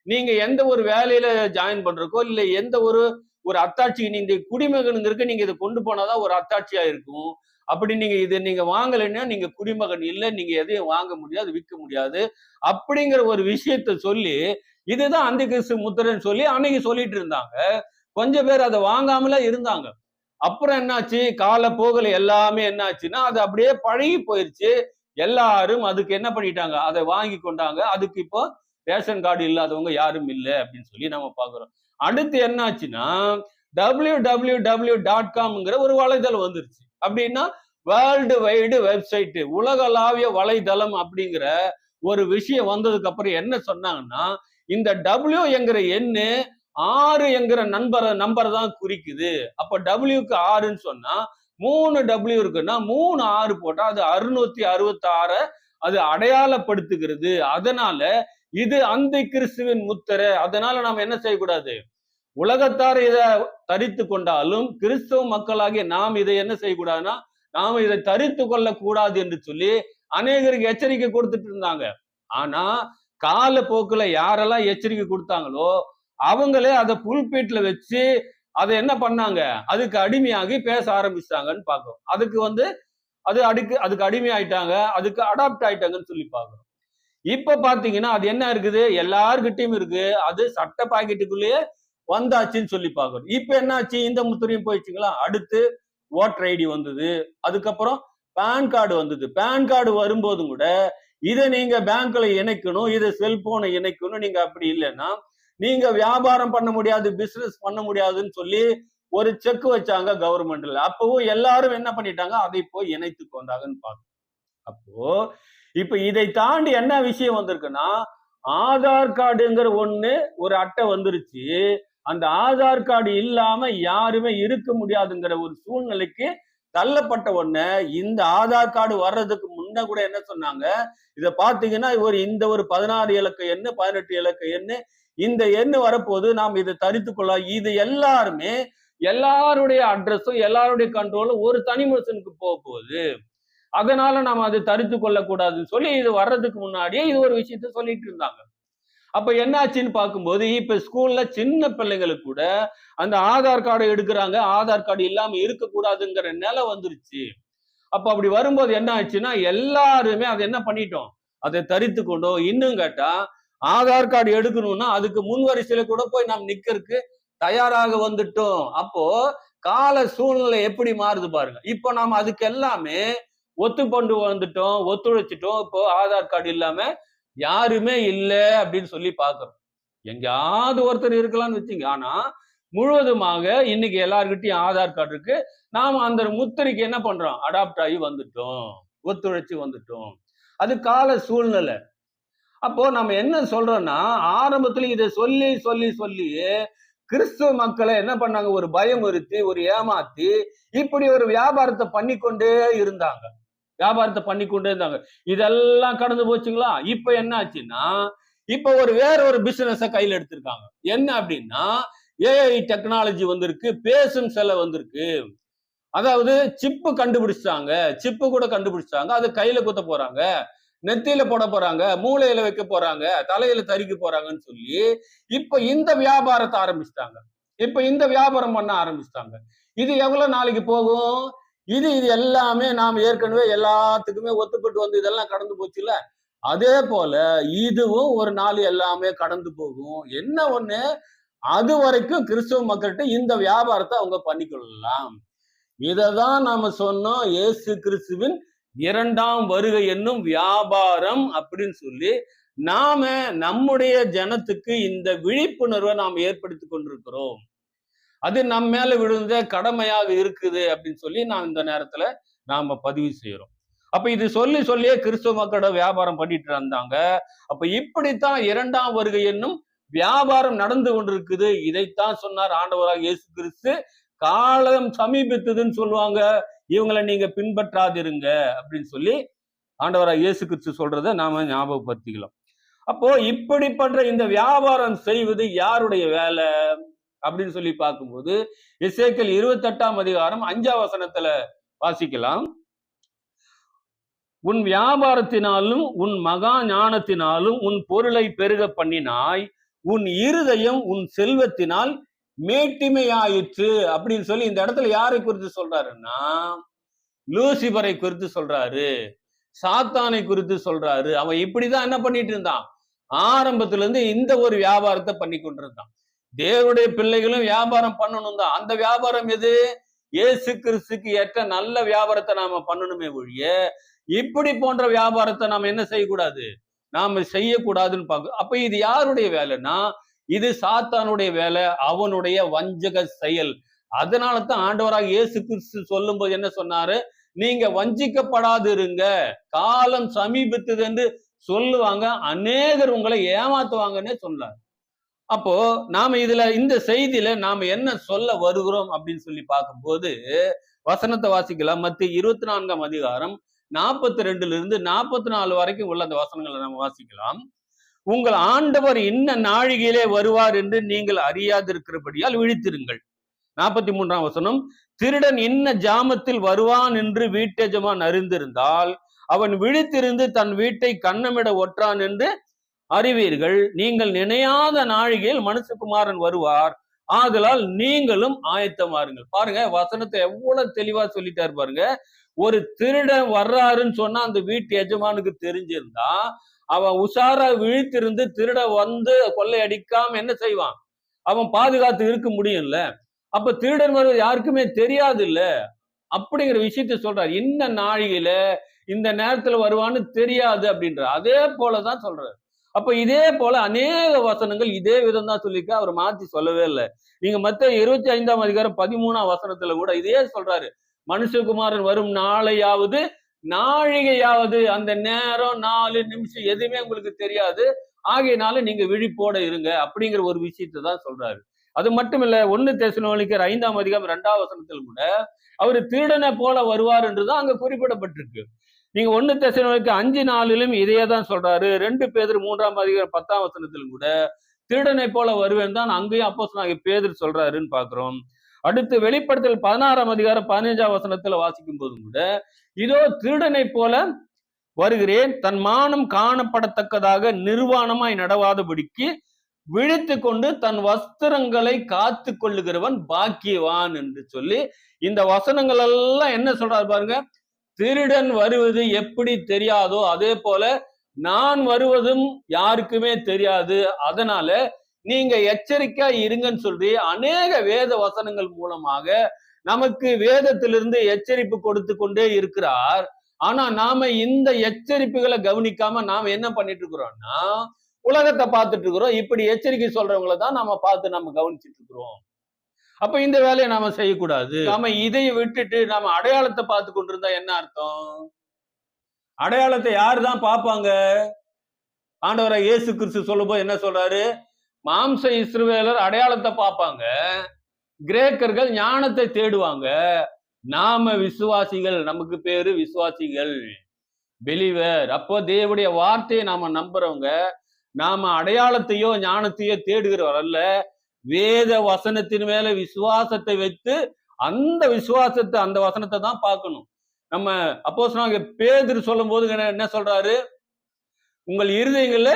நீங்க எந்த ஒரு வேலையில ஜாயின் பண்றக்கோ இல்ல எந்த ஒரு ஒரு அத்தாட்சி நீங்க குடிமகனுங்கிறதுக்கு நீங்க இதை கொண்டு போனாதான் ஒரு அத்தாட்சியா இருக்கும். அப்படி நீங்க இதை நீங்க வாங்கலைன்னா நீங்க குடிமகன் இல்லை, நீங்க எதையும் வாங்க முடியாது, விற்க முடியாது அப்படிங்கிற ஒரு விஷயத்த சொல்லி இதுதான் அந்தி கிறிஸ்து முத்திரைன்னு சொல்லி அன்னைக்கு சொல்லிட்டு இருந்தாங்க. கொஞ்சம் பேர் அதை வாங்காமல இருந்தாங்க. அப்புறம் என்னாச்சு, கால போகல எல்லாமே என்னாச்சுன்னா அது அப்படியே பழகி போயிருச்சு. எல்லாரும் அதுக்கு என்ன பண்ணிட்டாங்க, அதை வாங்கி கொண்டாங்க. அதுக்கு இப்போ ரேஷன் கார்டு இல்லாதவங்க யாரும் இல்லை அப்படின்னு சொல்லி நம்ம பாக்குறோம். அடுத்து என்னாச்சுன்னா www.comங்கிற ஒரு வலைதளம் வந்துருச்சு. அப்படின்னா வேர்ல்டு வைடு வெப்சைட், உலகளாவிய வலைதளம் அப்படிங்கிற ஒரு விஷயம் வந்ததுக்கு அப்புறம் என்ன சொன்னாங்கன்னா, இந்த W என்கிற எண்ணு 6 என்கிற நம்பர் தான் குறிக்குது. அப்ப டபிள்யூக்கு 6ன்னு சொன்னா 3 W இருக்குன்னா 3 6 போட்டா அது 666 அது அடையாளப்படுத்துகிறது. அதனால இது அந்தி கிறிஸ்துவின் முத்திரை. அதனால நாம என்ன செய்யக்கூடாது, உலகத்தார் இதை தரித்து கொண்டாலும் கிறிஸ்தவ மக்களாகிய நாம் இதை என்ன செய்யக்கூடாதுன்னா, நாம இதை தரித்து கொள்ளக்கூடாது என்று சொல்லி அநேகருக்கு எச்சரிக்கை கொடுத்துட்டு இருந்தாங்க. ஆனா காலப்போக்குல யாரெல்லாம் எச்சரிக்கை கொடுத்தாங்களோ அவங்களே அதை புல்பீட்ல வச்சு அதை என்ன பண்ணாங்க, அதுக்கு அடிமையாகி பேச ஆரம்பிச்சாங்கன்னு பார்க்கிறோம். அதுக்கு அடிமையாயிட்டாங்க, அதுக்கு அடாப்ட் ஆயிட்டாங்கன்னு சொல்லி பார்க்கிறோம். இப்ப பாத்தீங்கன்னா அது என்ன இருக்குது, எல்லார்கிட்டயும் இருக்கு, அது சட்ட பாக்கெட்டுக்குள்ளேயே வந்தாச்சுன்னு சொல்லி பார்க்கிறோம். இப்ப என்னாச்சு, இந்த முத்திரையும் போயிடுச்சுங்களா. அடுத்து ஓட்டர் ஐடி வந்தது, அதுக்கப்புறம் பேன் கார்டு வந்தது. பேன் கார்டு வரும்போதும் கூட இதை நீங்க பேங்க்ல இணைக்கணும், இதை செல்போனை இணைக்கணும். நீங்க அப்படி இல்லைன்னா நீங்க வியாபாரம் பண்ண முடியாது, பிசினஸ் பண்ண முடியாதுன்னு சொல்லி ஒரு செக் வச்சாங்க கவர்மெண்ட்ல. அப்பவும் எல்லாரும் என்ன பண்ணிட்டாங்க, அதை போய் இணைத்து கொண்டாங்கன்னு பார்க்கணும். அப்போ இப்ப இதை தாண்டி என்ன விஷயம் வந்திருக்குன்னா, ஆதார் கார்டுங்கிற ஒண்ணு ஒரு அட்டை வந்துருச்சு. அந்த ஆதார் கார்டு இல்லாம யாருமே இருக்க முடியாதுங்கிற ஒரு சூழ்நிலைக்கு தள்ளப்பட்ட உடனே இந்த ஆதார் கார்டு வர்றதுக்கு முன்ன கூட என்ன சொன்னாங்க, இத பாத்தீங்கன்னா இந்த ஒரு 16 இலக்க எண்ணு 18 இலக்க எண்ணு இந்த எண்ணு வரப்போது நாம் இதை தரித்து கொள்ள. இது எல்லாருமே எல்லாருடைய அட்ரஸும் எல்லாருடைய கண்ட்ரோலும் ஒரு தனி மனுஷனுக்கு போக போகுது. அதனால நாம அதை தரித்து கொள்ளக்கூடாதுன்னு சொல்லி இது வர்றதுக்கு முன்னாடியே இது ஒரு விஷயத்த சொல்லிட்டு இருந்தாங்க. அப்ப என்னாச்சுன்னு பார்க்கும்போது இப்ப ஸ்கூல்ல சின்ன பிள்ளைங்களுக்கு கூட அந்த ஆதார் கார்டை எடுக்கிறாங்க, ஆதார் கார்டு இல்லாம இருக்கக்கூடாதுங்கிற நிலை வந்துருச்சு. அப்ப அப்படி வரும்போது என்ன ஆச்சுன்னா எல்லாருமே அதை என்ன பண்ணிட்டோம், அதை தரித்து கொண்டோம். இன்னும் கேட்டா ஆதார் கார்டு எடுக்கணும்னா அதுக்கு முன் வரிசையில கூட போய் நாம் நிக்கிறதுக்கு தயாராக வந்துட்டோம். அப்போ கால சூழ்நிலை எப்படி மாறுது பாருங்க. இப்போ நாம அதுக்கு எல்லாமே ஒத்துக்கொண்டு வந்துட்டோம், ஒத்துழைச்சிட்டோம். இப்போ ஆதார் கார்டு இல்லாம யாருமே இல்லை அப்படின்னு சொல்லி பாக்குறோம். எங்கேயாவது ஒருத்தர் இருக்கலாம்னு வச்சுங்க. ஆனா முழுவதுமாக இன்னைக்கு எல்லார்கிட்டையும் ஆதார் கார்டு இருக்கு. நாம அந்த முத்திரைக்கு என்ன பண்றோம், அடாப்ட் ஆகி வந்துட்டோம், ஒத்துழைச்சு வந்துட்டோம். அது கால சூழ்நிலை. அப்போ நம்ம என்ன சொல்றோம்னா, ஆரம்பத்துல இதை சொல்லி சொல்லி சொல்லி கிறிஸ்துவ மக்களை என்ன பண்ணாங்க, ஒரு பயமுறுத்தி, ஒரு ஏமாத்தி, இப்படி ஒரு வியாபாரத்தை பண்ணிக்கொண்டே இருந்தாங்க. வியாபாரத்தை பண்ணிக்கொண்டே இருந்தாங்க. இதெல்லாம் கடந்து போச்சுங்களா? இப்ப என்ன ஆச்சுன்னா, இப்ப வேற ஒரு பிசினஸ கையில எடுத்திருக்காங்க. என்ன அப்படின்னா, ஏஐ டெக்னாலஜி வந்திருக்கு, பேசும் சிலை வந்திருக்கு. அதாவது சிப்பு கண்டுபிடிச்சிட்டாங்க. சிப்பு கூட கண்டுபிடிச்சிட்டாங்க. அது கையில குத்த போறாங்க, நெத்தியில போட போறாங்க, மூளையில வைக்க போறாங்க, தலையில தரிக்க போறாங்கன்னு சொல்லி இப்ப இந்த வியாபாரத்தை ஆரம்பிச்சிட்டாங்க. இப்ப இந்த வியாபாரம் பண்ண ஆரம்பிச்சிட்டாங்க. இது எவ்வளவு நாளைக்கு போகும்? இது இது எல்லாமே நாம் ஏற்கனவே எல்லாத்துக்குமே ஒத்துப்பட்டு வந்து இதெல்லாம் கடந்து போச்சுல்ல. அதே போல இதுவும் ஒரு நாள் எல்லாமே கடந்து போகும். என்ன ஒண்ணு, அது வரைக்கும் கிறிஸ்தவ மக்கள்கிட்ட இந்த வியாபாரத்தை அவங்க பண்ணிக்கொள்ளலாம். இததான் நாம சொன்னோம், இயேசு கிறிஸ்துவின் 2ஆம் வருகை என்னும் வியாபாரம் அப்படின்னு சொல்லி நாம நம்முடைய ஜனத்துக்கு இந்த விழிப்புணர்வை நாம் ஏற்படுத்தி கொண்டிருக்கிறோம். அது நம்ம மேல விழுந்த கடமையாக இருக்குது அப்படின்னு சொல்லி நான் இந்த நேரத்துல நாம பதிவு செய்யறோம். அப்ப இது சொல்லி சொல்லியே கிறிஸ்துவ மக்களோட வியாபாரம் பண்ணிட்டு இருந்தாங்க. அப்ப இப்படித்தான் 2ஆம் வருகை என்னும் வியாபாரம் நடந்து கொண்டிருக்குது. இதைத்தான் சொன்னார் ஆண்டவராக இயேசு கிறிஸ்து. காலம் சமீபித்ததுன்னு சொல்லுவாங்க, இவங்களை நீங்க பின்பற்றாதிருங்க அப்படின்னு சொல்லி ஆண்டவராக இயேசு கிறிஸ்து சொல்றதை நாம ஞாபகப்படுத்திக்கலாம். அப்போ இப்படி பண்ற இந்த வியாபாரம் செய்வது யாருடைய வேலை அப்படின்னு சொல்லி பார்க்கும்போது, எசேக்கியேல் 28ஆம் அதிகாரம் 5ஆம் வசனத்துல வாசிக்கலாம். உன் வியாபாரத்தினாலும் உன் மகா ஞானத்தினாலும் உன் பொருளை பெருக பண்ணினாய், உன் இருதயம் உன் செல்வத்தினால் மேட்டிமையாயிற்று அப்படின்னு சொல்லி இந்த இடத்துல யாரை குறித்து சொல்றாருன்னா, லூசிபரை குறித்து சொல்றாரு, சாத்தானை குறித்து சொல்றாரு. அவன் இப்படிதான் என்ன பண்ணிட்டு இருந்தான், ஆரம்பத்துல இருந்து இந்த ஒரு வியாபாரத்தை பண்ணி கொண்டிருந்தான். தேவனுடைய பிள்ளைகளும் வியாபாரம் பண்ணணும் தான். அந்த வியாபாரம் எது? இயேசு கிறிஸ்துக்கு ஏற்ற நல்ல வியாபாரத்தை நாம பண்ணணுமே ஒழிய, இப்படி போன்ற வியாபாரத்தை நாம என்ன செய்யக்கூடாது, நாம செய்யக்கூடாதுன்னு பார்க்க. அப்ப இது யாருடைய வேலைன்னா, இது சாத்தானுடைய வேலை, அவனுடைய வஞ்சக செயல். அதனால தான் ஆண்டவராக இயேசு கிறிஸ்து சொல்லும் போது என்ன சொன்னாரு, நீங்க வஞ்சிக்கப்படாது இருங்க, காலம் சமீபித்தது என்று சொல்லுவாங்க, அநேகர் உங்களை ஏமாத்துவாங்கன்னே சொன்னார். அப்போ நாம இதுல இந்த செய்தியில நாம என்ன சொல்ல வருகிறோம் அப்படின்னு சொல்லி பார்க்கும்போது, வசனத்தை வாசிக்கலாம். மத்திய 24ஆம் அதிகாரம் 42ல இருந்து 44 வரைக்கும் உள்ள அந்த வசனங்களை நம்ம வாசிக்கலாம். உங்கள் ஆண்டவர் இன்ன நாழிகையிலே வருவார் என்று நீங்கள் அறியாதிருக்கிறபடியால் விழித்திருங்கள். 43ஆம் வசனம், திருடன் இன்ன ஜாமத்தில் வருவான் என்று வீட்டெஜமான் அறிந்திருந்தால் அவன் விழித்திருந்து தன் வீட்டை கன்னமிட ஒற்றான் என்று அறிவீர்கள். நீங்கள் நினையாத நாழிகையில் மனுஷகுமாரன் வருவார், ஆதலால் நீங்களும் ஆயத்தமாருங்கள். பாருங்க, வசனத்தை எவ்வளவு தெளிவா சொல்லிட்டாரு பாருங்க. ஒரு திருடன் வர்றாருன்னு சொன்னா அந்த வீட்டு எஜமானுக்கு தெரிஞ்சிருந்தா அவன் உஷாரா விழித்திருந்து திருட வந்து கொள்ளை அடிக்காம என்ன செய்வான், அவன் பாதுகாத்து இருக்க முடியும்ல. அப்ப திருடன் வருவது யாருக்குமே தெரியாது இல்ல, அப்படிங்கிற விஷயத்த சொல்றாரு. இந்த நாழிகையில இந்த நேரத்துல வருவான்னு தெரியாது அப்படின்ற, அதே போலதான் சொல்றாரு. அப்ப இதே போல அநேக வசனங்கள் இதே விதம் தான் சொல்லிக்க, அவர் மாத்தி சொல்லவே இல்லை. நீங்க மத்தேயு 25ஆம் அதிகாரம் 13ஆம் வசனத்துல கூட இதே சொல்றாரு. மனுஷகுமாரன் வரும் நாளையாவது நாழிகையாவது, அந்த நேரம் 4 நிமிஷம் எதுவுமே உங்களுக்கு தெரியாது, ஆகையினால நீங்க விழிப்போட இருங்க அப்படிங்கிற ஒரு விஷயத்தை தான் சொல்றாரு. அது மட்டும் இல்ல, 1 தெசலோனிக்கர் 5ஆம் அதிகாரம் 2ஆம் வசனத்தில் கூட அவரு திருடனை போல வருவார் என்றுதான் அங்க குறிப்பிடப்பட்டிருக்கு. நீங்க 1 தெசலோனிக்கர் 5:4 இதையே தான் சொல்றாரு. 2 பேதுரு 3ஆம் அதிகாரம் 10ஆம் வசனத்திலும் கூட திருடனை போல வருவேன் தான் அங்கேயும் அப்போஸ்தலனாகிய பேதுரு சொல்றாருன்னு பாக்குறோம். அடுத்து வெளிப்படுத்தல் 16ஆம் அதிகாரம் 15ஆம் வசனத்துல வாசிக்கும் போதும் கூட இதோ திருடனை போல வருகிறேன், தன் மானம் காணப்படத்தக்கதாக நிர்வாணமாய் நடவாதபடிக்கு விழித்து கொண்டு தன் வஸ்திரங்களை காத்து கொள்ளுகிறவன் பாக்கியவான் என்று சொல்லி இந்த வசனங்கள் எல்லாம் என்ன சொல்றாரு பாருங்க. திருடன் வருவது எப்படி தெரியாதோ அதே போல நான் வருவதும் யாருக்குமே தெரியாது, அதனால நீங்க எச்சரிக்கையா இருங்கன்னு சொல்லி அநேக வேத வசனங்கள் மூலமாக நமக்கு வேதத்திலிருந்து எச்சரிப்பு கொடுத்து கொண்டே இருக்கிறார். ஆனா நாம இந்த எச்சரிப்புகளை கவனிக்காம நாம என்ன பண்ணிட்டு இருக்கிறோம்னா, உலகத்தை பார்த்துட்டு இருக்கிறோம். இப்படி எச்சரிக்கை சொல்றவங்களை தான் நாம பார்த்து நம்ம கவனிச்சுட்டு இருக்கிறோம். அப்ப இந்த வேலையை நாம செய்யக்கூடாது. நாம இதை விட்டுட்டு நாம அடையாளத்தை பார்த்து கொண்டிருந்தா என்ன அர்த்தம்? அடையாளத்தை யாருதான் பார்ப்பாங்க? ஆண்டவராக இயேசு கிறிஸ்து சொல்லும்போது என்ன சொல்றாரு? மாம்ச இஸ்ரவேலர் அடையாளத்தை பார்ப்பாங்க, கிரேக்கர்கள் ஞானத்தை தேடுவாங்க, நாம விசுவாசிகள், நமக்கு பேரு விசுவாசிகள், பெலிவர். அப்போ தேவனுடைய வார்த்தையை நாம நம்புறவங்க, நாம அடையாளத்தையோ ஞானத்தையோ தேடுகிறவர் அல்ல, வேத வசனத்தின் மேல விசுவாசத்தை வைத்து அந்த விசுவாசத்தை, அந்த வசனத்தை தான் பார்க்கணும். நம்ம அப்போஸ்தலனாகிய பேதுரு சொல்லும் போது என்ன சொல்றாரு? உங்கள் இருதயங்கள்ல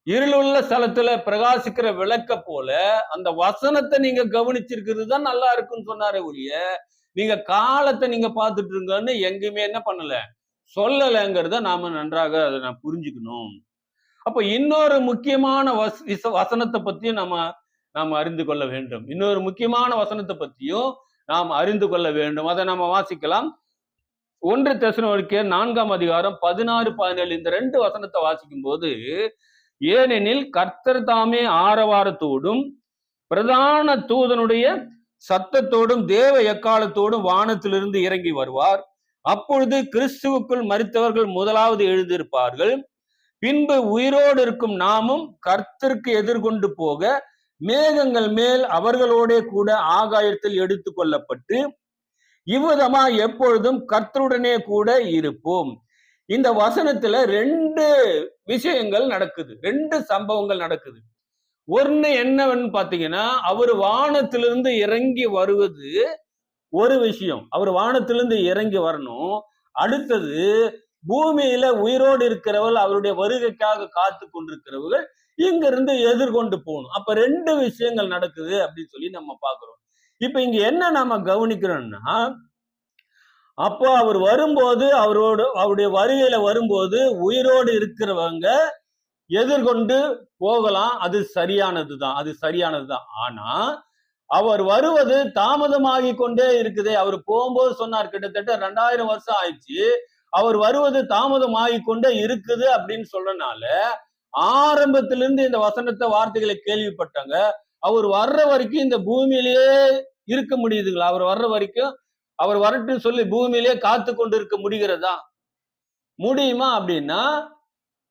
இருளுள்ள ஸ்தலத்துல பிரகாசிக்கிற விளக்க போல அந்த வசனத்தை நீங்க கவனிச்சிருக்கிறது தான் நல்லா இருக்குன்னு சொன்னாரே ஒழிய, நீங்க காலத்தை நீங்க பார்த்துட்டு இருங்கன்னு எங்கேயுமே என்ன பண்ணல, சொல்லலைங்கிறத நாம நன்றாக அதை நான் புரிஞ்சுக்கணும். அப்ப இன்னொரு முக்கியமான வசனத்தை பத்தியும் நாம அறிந்து கொள்ள வேண்டும். இன்னொரு முக்கியமான வசனத்தை பத்தியும் நாம் அறிந்து கொள்ள வேண்டும். அதை நம்ம வாசிக்கலாம். 1 தெசலோனிக்கேயர் 4ஆம் அதிகாரம் 16, 17 இந்த 2 வசனத்தை வாசிக்கும் போது, ஏனெனில் கர்த்தர் தாமே ஆரவாரத்தோடும் பிரதான தூதனுடைய சத்தத்தோடும் தேவ எக்காலத்தோடும் வானத்திலிருந்து இறங்கி வருவார். அப்பொழுது கிறிஸ்துவுக்குள் மரித்தவர்கள் முதலாவது எழுந்திருப்பார்கள். பின்பு உயிரோடு இருக்கும் நாமும் கர்த்தருக்கு எதிர்கொண்டு போக மேகங்கள் மேல் அவர்களோட கூட ஆகாயத்தில் எடுத்து கொள்ளப்பட்டு இவ்விதமா எப்பொழுதும் கர்த்தருடனே கூட இருப்போம். இந்த வசனத்துல 2 விஷயங்கள் நடக்குது, 2 சம்பவங்கள் நடக்குது. ஒண்ணு என்னவென்னு பாத்தீங்கன்னா, அவர் வானத்திலிருந்து இறங்கி வருவது ஒரு விஷயம், அவர் வானத்திலிருந்து இறங்கி வரணும். அடுத்தது, பூமியில உயிரோடு இருக்கிறவர்கள், அவருடைய வருகைக்காக காத்து கொண்டிருக்கிறவர்கள் இங்கிருந்து எதிர்கொண்டு போகணும். அப்ப 2 விஷயங்கள் நடக்குது அப்படின்னு சொல்லி நம்ம பாக்குறோம். இப்ப இங்க என்ன நாம கவனிக்கிறோம்னா, அப்போ அவர் வரும்போது, அவருடைய வருகையில வரும்போது உயிரோடு இருக்கிறவங்க எதிர்கொண்டு போகலாம், அது சரியானதுதான். ஆனா அவர் வருவது தாமதமாகி கொண்டே இருக்குது. அவர் போகும்போது சொன்னார், கிட்டத்தட்ட 2000 வருஷம் ஆயிடுச்சு, அவர் வருவது தாமதமாகி கொண்டே இருக்குது அப்படின்னு சொல்றனால ஆரம்பத்திலிருந்து இந்த வசனத்தை வார்த்தைகளை கேள்விப்பட்டாங்க. அவர் வர்ற வரைக்கும் இந்த பூமியிலேயே இருக்க முடியுதுங்களா? அவர் வர்ற வரைக்கும், அவர் வரட்டும் சொல்லி பூமியிலே காத்து கொண்டு இருக்க முடிகிறதா? முடியுமா? அப்படின்னா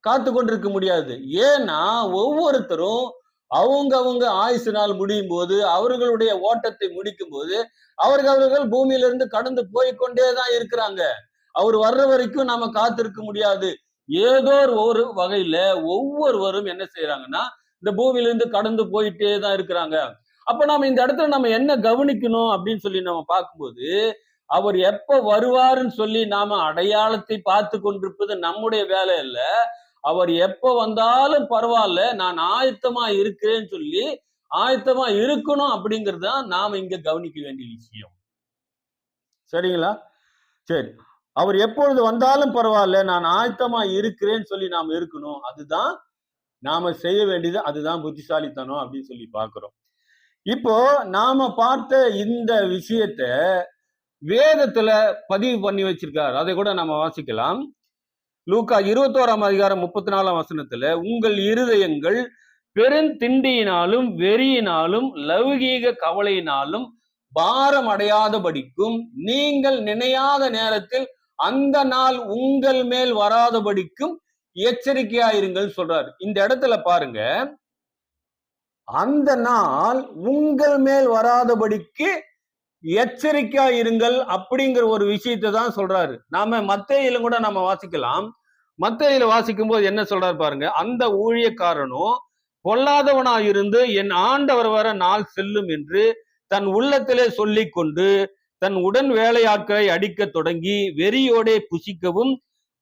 காத்து கொண்டிருக்க முடியாது. ஏன்னா ஒவ்வொருத்தரும் அவங்க ஆயுசு நாள் முடியும் போது, அவர்களுடைய ஓட்டத்தை முடிக்கும் போது அவர்கள் பூமியிலிருந்து கடந்து போய்கொண்டேதான் இருக்கிறாங்க. அவர் வர்ற வரைக்கும் நாம காத்திருக்க முடியாது. ஏதோ ஒரு வகையில ஒவ்வொருவரும் என்ன செய்யறாங்கன்னா, இந்த பூமியிலிருந்து கடந்து போயிட்டே தான் இருக்கிறாங்க. அப்ப நாம இந்த இடத்துல நம்ம என்ன கவனிக்கணும் அப்படின்னு சொல்லி நம்ம பார்க்கும்போது, அவர் எப்ப வருவாருன்னு சொல்லி நாம அடையாளத்தை பார்த்து கொண்டிருப்பது நம்முடைய வேலை இல்ல. அவர் எப்ப வந்தாலும் பரவாயில்ல, நான் ஆயத்தமா இருக்கிறேன்னு சொல்லி ஆயத்தமா இருக்கணும் அப்படிங்கிறது தான் நாம இங்க கவனிக்க வேண்டிய விஷயம். சரிங்களா? சரி, அவர் எப்பொழுது வந்தாலும் பரவாயில்ல, நான் ஆயத்தமா இருக்கிறேன்னு சொல்லி நாம இருக்கணும். அதுதான் நாம செய்ய வேண்டியது, அதுதான் புத்திசாலித்தனம் அப்படின்னு சொல்லி பார்க்கிறோம். இப்போ நாம பார்த்த இந்த விஷயத்த வேதத்துல பதிவு பண்ணி வச்சிருக்காரு. அதை கூட நம்ம வாசிக்கலாம். லூக்கா 21ஆம் அதிகாரம் 34ஆம் வசனத்துல, உங்கள் இருதயங்கள் பெருந்திண்டியினாலும் வெறியினாலும் லௌகீக கவலையினாலும் பாரம் அடையாதபடிக்கும் நீங்கள் நினையாத நேரத்தில் அந்த நாள் உங்கள் மேல் வராதபடிக்கும் எச்சரிக்கையாயிருங்கள் சொல்றாரு. இந்த இடத்துல பாருங்க, அந்த நாள் உங்கள் மேல் வராதபடிக்கு எச்சரிக்கையா இருங்கள் அப்படிங்கிற ஒரு விஷயத்தை தான் சொல்றாரு. நாம மத்தேயில கூட நம்ம வாசிக்கலாம். மத்தேயில வாசிக்கும் போது என்ன சொல்றாரு பாருங்க, அந்த ஊழியக்காரனும் பொல்லாதவனா இருந்து என் ஆண்டவர் வர நாள் செல்லும் என்று தன் உள்ளத்திலே சொல்லி கொண்டு தன் உடன் வேலையாட்களை அடிக்க தொடங்கி வெறியோடே புசிக்கவும்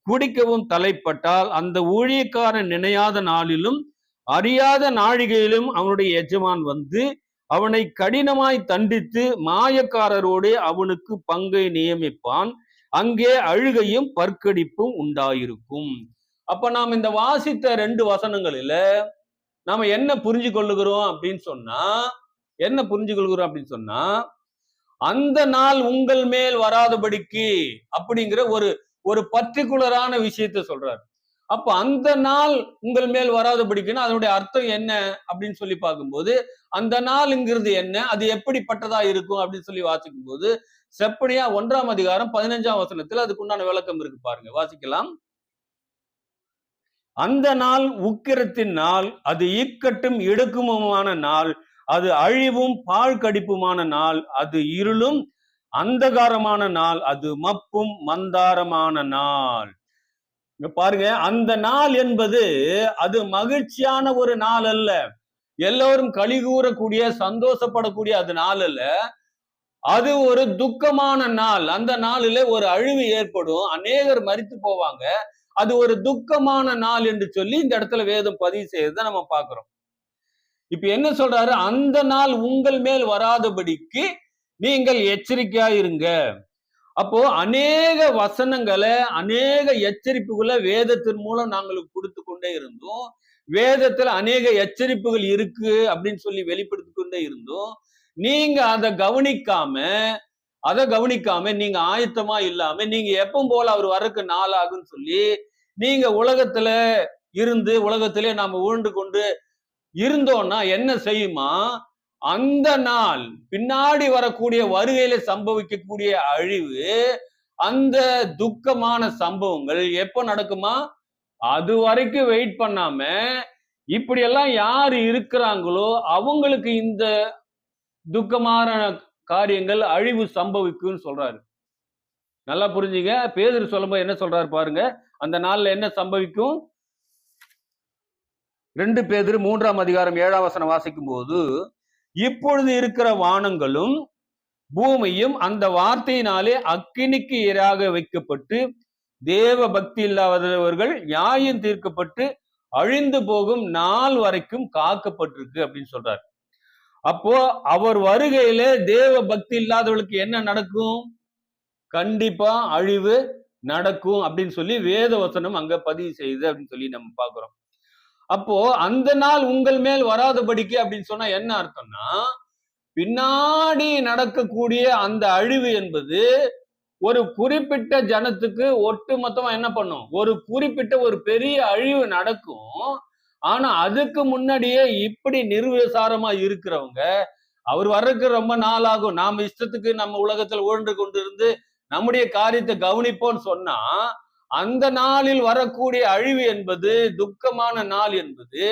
குடிக்கவும் தலைப்பட்டால் அந்த ஊழியக்காரன் நினையாத நாளிலும் அறியாத நாழிகையிலும் அவனுடைய எஜமான் வந்து அவனை கடினமாய் தண்டித்து மாயக்காரரோடு அவனுக்கு பங்கை நியமிப்பான். அங்கே அழுகையும் பற்கடிப்பும் உண்டாயிருக்கும். அப்ப நாம் இந்த வாசித்த 2 வசனங்களில நாம என்ன புரிஞ்சு கொள்ளுகிறோம் அப்படின்னு சொன்னா, அந்த நாள் உங்கள் மேல் வராதபடிக்கு அப்படிங்கிற ஒரு பர்டிகுலரான விஷயத்த சொல்றாரு. அப்ப அந்த நாள் உங்கள் மேல் வராதபடிக்குன்னா அதனுடைய அர்த்தம் என்ன அப்படின்னு சொல்லி பார்க்கும்போது, அந்த நாள்ங்கிறது என்ன, அது எப்படிப்பட்டதா இருக்கும் அப்படின்னு சொல்லி வாசிக்கும் போது, செப்பனியா 1ஆம் அதிகாரம் 15ஆம் வசனத்துல அதுக்கு உண்டான விளக்கம் இருக்கு பாருங்க, வாசிக்கலாம். அந்த நாள் உக்கிரத்தின் நாள், அது இக்கட்டும் இடுக்குமுமான நாள், அது அழிவும் பாழ் கடிப்புமான நாள், அது இருளும் அந்தகாரமான நாள், அது மப்பும் மந்தாரமான நாள். இங்க பாருங்க, அந்த நாள் என்பது அது மகிழ்ச்சியான ஒரு நாள் அல்ல. எல்லோரும் களி கூறக்கூடிய, சந்தோஷப்படக்கூடிய அது நாள் அல்ல. அது ஒரு துக்கமான நாள். அந்த நாளிலே ஒரு அழிவு ஏற்படும், அநேகர் மரித்து போவாங்க. அது ஒரு துக்கமான நாள் என்று சொல்லி இந்த இடத்துல வேதம் பதிவு செய்யறதை நம்ம பார்க்கிறோம். இப்ப என்ன சொல்றாரு? அந்த நாள் உங்கள் மேல் வராதபடிக்கு நீங்கள் எச்சரிக்கையா இருங்க. அப்போ அநேக வசனங்களை, அநேக எச்சரிப்புகளை வேதத்தின் மூலம் நாங்கள் கொடுத்து கொண்டே இருந்தோம். வேதத்துல அநேக எச்சரிப்புகள் இருக்கு அப்படின்னு சொல்லி வெளிப்படுத்தி கொண்டே இருந்தோம். நீங்க அதை கவனிக்காம நீங்க ஆயத்தமா இல்லாம நீங்க எப்பவும் போல அவர் வரக்கு நாள் ஆகுன்னு சொல்லி நீங்க உலகத்துல இருந்து உலகத்திலே நாம உழண்டு கொண்டு இருந்தோம்னா என்ன செய்யுமா? அந்த நாள் பின்னாடி வரக்கூடிய வருகையில சம்பவிக்கக்கூடிய அழிவு, அந்த துக்கமான சம்பவங்கள் எப்ப நடக்குமா? அது வரைக்கும் வெயிட் பண்ணாம இப்படி எல்லாம் யாரு இருக்கிறாங்களோ அவங்களுக்கு இந்த துக்கமான காரியங்கள் அழிவு சம்பவிக்கும்னு சொல்றாரு. நல்லா புரிஞ்சுங்க. பேதுரு சொல்லும்போது என்ன சொல்றாரு பாருங்க. அந்த நாள்ல என்ன சம்பவிக்கும்? 2 பேதுரு 3ஆம் அதிகாரம் 7ஆம் வசனம் வாசிக்கும் போது, இப்பொழுது இருக்கிற வானங்களும் பூமியும் அந்த வார்த்தையினாலே அக்கினிக்கு இரையாக வைக்கப்பட்டு தேவ பக்தி இல்லாதவர்கள் நியாயம் தீர்க்கப்பட்டு அழிந்து போகும் நாள் வரைக்கும் காக்கப்பட்டிருக்கு அப்படின்னு சொல்றாரு. அப்போ அவர் வருகையில தேவ பக்தி இல்லாதவர்களுக்கு என்ன நடக்கும்? கண்டிப்பா அழிவு நடக்கும் அப்படின்னு சொல்லி வேத வசனம் அங்க பதிவு செய்யுது அப்படின்னு சொல்லி நம்ம பார்க்கிறோம். அப்போ அந்த நாள் உங்கள் மேல் வராதபடிக்கு அப்படின்னு சொன்னா என்ன அர்த்தம்னா, பின்னாடி நடக்கக்கூடிய அந்த அழிவு என்பது ஒரு குறிப்பிட்ட ஜனத்துக்கு ஒட்டு மொத்தமா என்ன பண்ணும்? ஒரு குறிப்பிட்ட ஒரு பெரிய அழிவு நடக்கும். ஆனா அதுக்கு முன்னாடியே இப்படி நிர்விசாரமா இருக்கிறவங்க, அவர் வர்றதுக்கு ரொம்ப நாள் ஆகும், நாம இஷ்டத்துக்கு நம்ம உலகத்தில் உழன்று கொண்டிருந்து நம்முடைய காரியத்தை கவனிப்போம்னு சொன்னா, அந்த நாளில் வரக்கூடிய அழிவு என்பது, துக்கமான நாள் என்பது,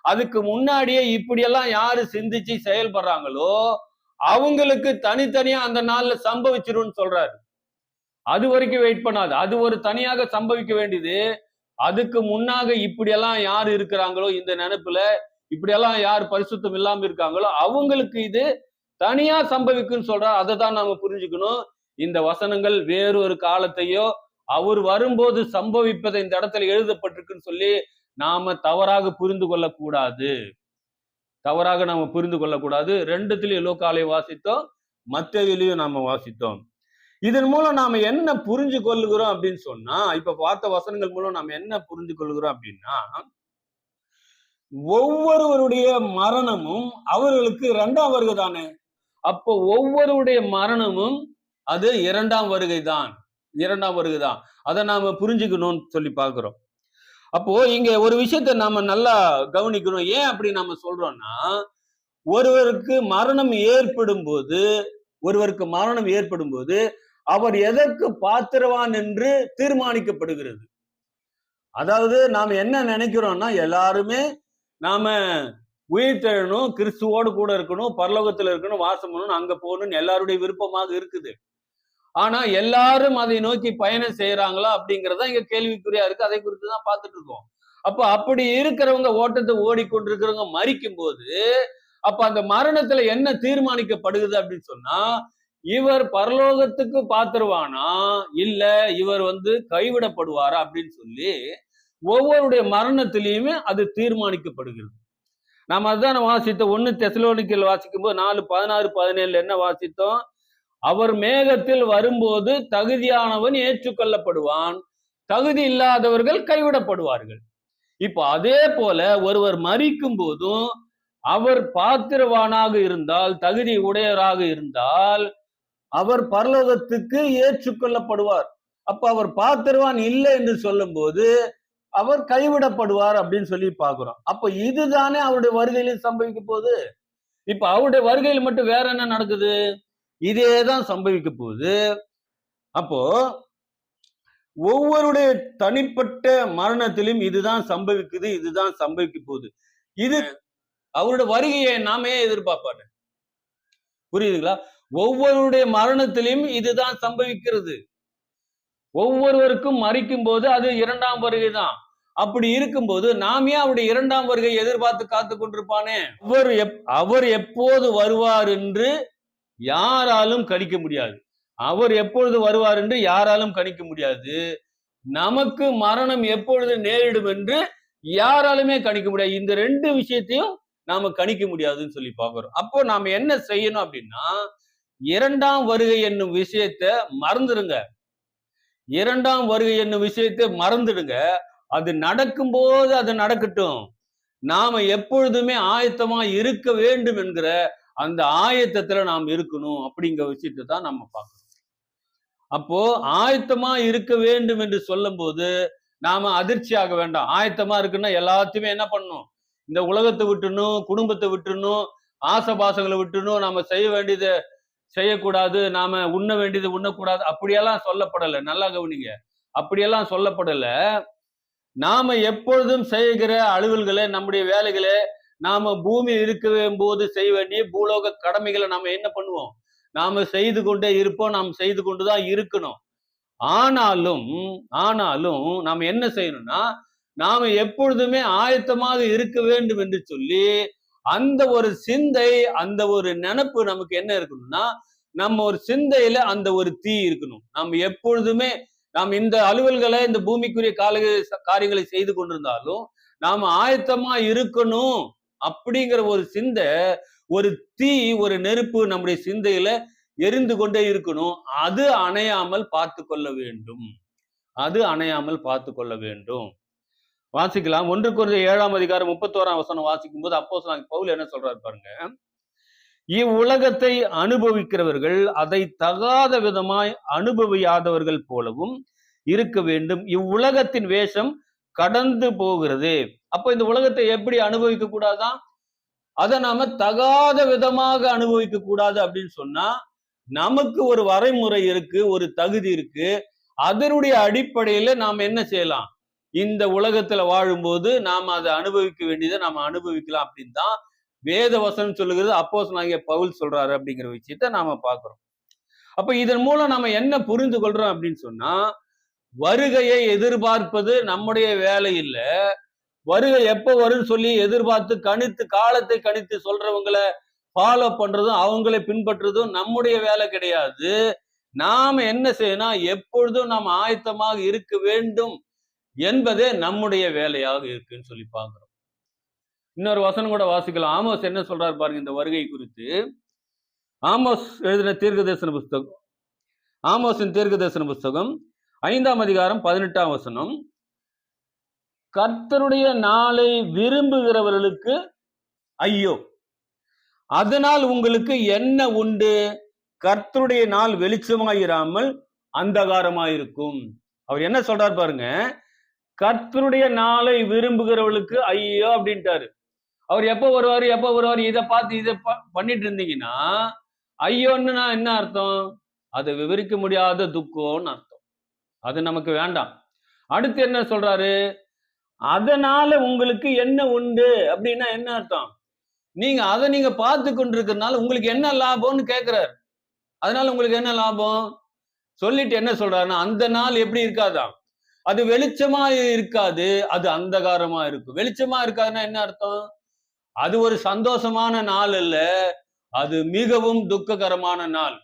அதுக்கு முன்னாடியே இப்படியெல்லாம் யாரு சிந்திச்சு செயல்படுறாங்களோ அவங்களுக்கு தனித்தனியா அந்த நாள்ல சம்பவிச்சிரும்னு சொல்றாரு. அது வரைக்கும் வெயிட் பண்ணாது. அது ஒரு தனியாக சம்பவிக்க வேண்டியது. அதுக்கு முன்னாக இப்படியெல்லாம் யார் இருக்கிறாங்களோ இந்த நினைப்புல, இப்படியெல்லாம் யார் பரிசுத்தம் இல்லாம இருக்காங்களோ அவங்களுக்கு இது தனியா சம்பவிக்கும்னு சொல்றா. அதை தான் நாம புரிஞ்சுக்கணும். இந்த வசனங்கள் வேறொரு காலத்தையோ அவர் வரும்போது சம்பவிப்பதை இந்த இடத்துல எழுதப்பட்டிருக்குன்னு சொல்லி நாம தவறாக புரிந்து கொள்ளக்கூடாது. தவறாக நாம புரிந்து கொள்ளக்கூடாது. 2திலையும் லூக்காலை வாசித்தோம், மத்தேயுவிலையும் நாம வாசித்தோம். இதன் மூலம் நாம என்ன புரிஞ்சு கொள்ளுகிறோம் அப்படின்னு சொன்னா, இப்ப பார்த்த வசனங்கள் மூலம் நாம என்ன புரிஞ்சு கொள்கிறோம் அப்படின்னா, ஒவ்வொருவருடைய மரணமும் அவர்களுக்கு 2ஆம் வருகை தானே. அப்போ ஒவ்வொருடைய மரணமும் அது 2ஆம் வருகை தான். 2ஆம் வருகை தான். அதை நாம புரிஞ்சுக்கணும்னு சொல்லி பார்க்கிறோம். அப்போ இங்க ஒரு விஷயத்தை நாம நல்லா கவனிக்கணும். ஏன் அப்படி நாம சொல்றோம்னா, ஒருவருக்கு மரணம் ஏற்படும் போது அவர் எதற்கு பாத்திரவான் என்று தீர்மானிக்கப்படுகிறது. அதாவது நாம என்ன நினைக்கிறோம்னா, எல்லாருமே நாம உயிர் தெழணும், கிறிஸ்துவோடு கூட இருக்கணும், பரலோகத்துல இருக்கணும், வாசம் பண்ணணும், அங்க போகணும்னு எல்லாருடைய விருப்பமாக இருக்குது. ஆனா எல்லாரும் அதை நோக்கி பயணம் செய்யறாங்களா அப்படிங்கறத இங்க கேள்விக்குறியா இருக்கு. அதை குறித்து தான் பார்த்துட்டு இருக்கோம். அப்ப அப்படி இருக்கிறவங்க, ஓட்டத்தை ஓடிக்கொண்டிருக்கிறவங்க மரிக்கும் போது, அப்ப அந்த மரணத்துல என்ன தீர்மானிக்கப்படுகிறது அப்படின்னு சொன்னா, இவர் பரலோகத்துக்கு பாத்துருவானா இல்ல இவர் கைவிடப்படுவாரா அப்படின்னு சொல்லி ஒவ்வொருடைய மரணத்திலையுமே அது தீர்மானிக்கப்படுகிறது. நாம அதுதான் வாசித்தோம். 1 தெசலோனிக்கேயர் வாசிக்கும் போது 4:16-17 என்ன வாசித்தோம்? அவர் மேகத்தில் வரும்போது தகுதியானவன் ஏற்றுக்கொள்ளப்படுவான், தகுதி இல்லாதவர்கள் கைவிடப்படுவார்கள். இப்ப அதே போல ஒருவர் மரிக்கும் போதும் அவர் பாத்திரவானாக இருந்தால், தகுதி உடையவராக இருந்தால் அவர் பரலோகத்துக்கு ஏற்றுக்கொள்ளப்படுவார். அப்ப அவர் பாத்திரவான் இல்லை என்று சொல்லும் போது அவர் கைவிடப்படுவார் அப்படின்னு சொல்லி பார்க்கிறோம். அப்ப இதுதானே அவருடைய வருகையில் சம்பவிக்க போகுது. இப்ப அவருடைய வருகையில் மட்டும் வேற என்ன நடக்குது? இதேதான் சம்பவிக்க போகுது. அப்போ ஒவ்வொருடைய தனிப்பட்ட மரணத்திலும் இதுதான் சம்பவிக்குது, இதுதான் சம்பவிக்க போகுது. இது அவருடைய வருகையை நாமே எதிர்பார்ப்பாரு. புரியுதுங்களா? ஒவ்வொருடைய மரணத்திலும் இதுதான் சம்பவிக்கிறது. ஒவ்வொருவருக்கும் மறிக்கும் போது அது இரண்டாம் வருகை தான். அப்படி இருக்கும்போது நாம் ஏன் அவருடைய இரண்டாம் வருகை எதிர்பார்த்து காத்து கொண்டிருப்பானே? அவர் எப்போது வருவார் என்று யாராலும் கணிக்க முடியாது. அவர் எப்பொழுது வருவார் என்று யாராலும் கணிக்க முடியாது. நமக்கு மரணம் எப்பொழுது நேரிடும் என்று யாராலுமே கணிக்க முடியாது. இந்த ரெண்டு விஷயத்தையும் நாம கணிக்க முடியாதுன்னு சொல்லி பார்க்கிறோம். அப்போ நாம என்ன செய்யணும் அப்படின்னா, இரண்டாம் வருகை என்னும் விஷயத்தை மறந்துடுங்க. இரண்டாம் வருகை என்னும் விஷயத்தை மறந்துடுங்க. அது நடக்கும்போது அது நடக்கட்டும். நாம எப்பொழுதுமே ஆயத்தமா இருக்க வேண்டும் என்கிற அந்த ஆயத்தத்துல நாம் இருக்கணும் அப்படிங்கிற விஷயத்தை தான் நம்ம பார்க்கணும். அப்போ ஆயத்தமா இருக்க வேண்டும் என்று சொல்லும் போது நாம அதிர்ச்சியாக வேண்டாம். ஆயத்தமா இருக்குன்னா எல்லாத்தையுமே என்ன பண்ணணும்? இந்த உலகத்தை விட்டுணும், குடும்பத்தை விட்டுணும், ஆசபாசங்களை விட்டுணும், நாம செய்ய வேண்டியதை செய்யக்கூடாது, நாம உண்ண வேண்டியது உண்ணக்கூடாது, அப்படியெல்லாம் சொல்லப்படலை. நல்லா கவனிங்க. அப்படியெல்லாம் சொல்லப்படல. நாம எப்பொழுதும் செய்கிற அலுவல்களை, நம்முடைய வேலைகளை, நாம பூமியில் இருக்க போது செய்ய வேண்டிய பூலோக கடமைகளை நாம என்ன பண்ணுவோம்? நாம செய்து கொண்டே இருப்போம். நாம் செய்து கொண்டுதான் இருக்கணும். ஆனாலும் நாம என்ன செய்யணும்னா, நாம எப்பொழுதுமே ஆயத்தமாக இருக்க வேண்டும் என்று சொல்லி அந்த ஒரு சிந்தை, அந்த ஒரு நினைப்பு நமக்கு என்ன இருக்கணும்னா, நம்ம ஒரு சிந்தையில அந்த ஒரு தீ இருக்கணும். நாம் எப்பொழுதுமே நாம் இந்த அலுவல்களை, இந்த பூமிக்குரிய காரியங்களை செய்து கொண்டிருந்தாலும் நாம ஆயத்தமா இருக்கணும் அப்படிங்கிற ஒரு சிந்தை, ஒரு தீ, ஒரு நெருப்பு நம்முடைய சிந்தையில எரிந்து கொண்டே இருக்கணும். அது அணையாமல் பார்த்து கொள்ள வேண்டும். அது அணையாமல் பார்த்து கொள்ள வேண்டும். வாசிக்கலாம். 1 கொரிந்தியர் 7ஆம் அதிகாரம் 31ஆம் வசனம் வாசிக்கும் போது அப்போஸ்தலனாகிய பவுல் என்ன சொல்றாரு பாருங்க. இவ்வுலகத்தை அனுபவிக்கிறவர்கள் அதை தகாத விதமாய் அனுபவியாதவர்கள் போலவும் இருக்க வேண்டும். இவ்வுலகத்தின் வேஷம் கடந்து போகிறது. அப்ப இந்த உலகத்தை எப்படி அனுபவிக்க கூடாதான்? அதை நாம தகாத விதமாக அனுபவிக்க கூடாது அப்படின்னு சொன்னா, நமக்கு ஒரு வரைமுறை இருக்கு, ஒரு தகுதி இருக்கு. அதனுடைய அடிப்படையில நாம் என்ன செய்யலாம்? இந்த உலகத்துல வாழும்போது நாம அதை அனுபவிக்க வேண்டியதை நாம அனுபவிக்கலாம் அப்படின்னு தான் வேத வசனம் சொல்லுகிறது. அப்போஸ்தலனாகிய பவுல் சொல்றாரு அப்படிங்கிற விஷயத்த நாம பார்க்கிறோம். அப்ப இதன் மூலம் நாம என்ன புரிந்து கொள்றோம் அப்படின்னு சொன்னா, வருகையை எதிர்பார்ப்பது நம்முடைய வேலை இல்ல. வருகை எப்ப வரும்னு சொல்லி எதிர்பார்த்து கணித்து, காலத்தை கணித்து சொல்றவங்களை ஃபாலோ பண்றதும், அவங்களை பின்பற்றுறதும் நம்முடைய வேலை கிடையாது. நாம என்ன செய்யணும்? எப்பொழுதும் நாம் ஆயத்தமாக இருக்க வேண்டும் என்பதே நம்முடைய வேலையாக இருக்குன்னு சொல்லி பார்க்கிறோம். இன்னொரு வசனம் கூட வாசிக்கலாம். ஆமோஸ் என்ன சொல்றாரு பாருங்க இந்த வருகை குறித்து. ஆமோஸ் எழுதின தீர்க்கதரிசன புஸ்தகம், ஆமோஸின் தீர்க்கதரிசன புஸ்தகம் 5ஆம் அதிகாரம் 18ஆம் வசனம். கர்த்தருடைய நாளை விரும்புகிறவர்களுக்கு ஐயோ, அதனால் உங்களுக்கு என்ன உண்டு? கர்த்தருடைய நாள் வெளிச்சமாயிராமல் அந்தகாரமாயிருக்கும். அவர் என்ன சொல்றாரு பாருங்க. கர்த்தருடைய நாளை விரும்புகிறவர்களுக்கு ஐயோ அப்படின்ட்டாரு. அவர் எப்ப வருவாரு, இதை பார்த்து இதை பண்ணிட்டு இருந்தீங்கன்னா ஐயோன்னு என்ன அர்த்தம்? அதை விவரிக்க முடியாத துக்கம்னு அர்த்தம். அது நமக்கு வேண்டாம். அடுத்து என்ன சொல்றாரு? அதனால உங்களுக்கு என்ன உண்டு அப்படின்னா என்ன அர்த்தம்? நீங்க பார்த்து கொண்டிருக்கிறதுனால உங்களுக்கு என்ன லாபம்னு கேட்கிறாரு. அதனால உங்களுக்கு என்ன லாபம் சொல்லிட்டு என்ன சொல்றாருன்னா, அந்த நாள் எப்படி இருக்காதாம்? அது வெளிச்சமா இருக்காது, அது அந்தகாரமா இருக்கும். வெளிச்சமா இருக்காதுன்னா என்ன அர்த்தம்? அது ஒரு சந்தோஷமான நாள் அல்ல, அது மிகவும் துக்ககரமான நாள்.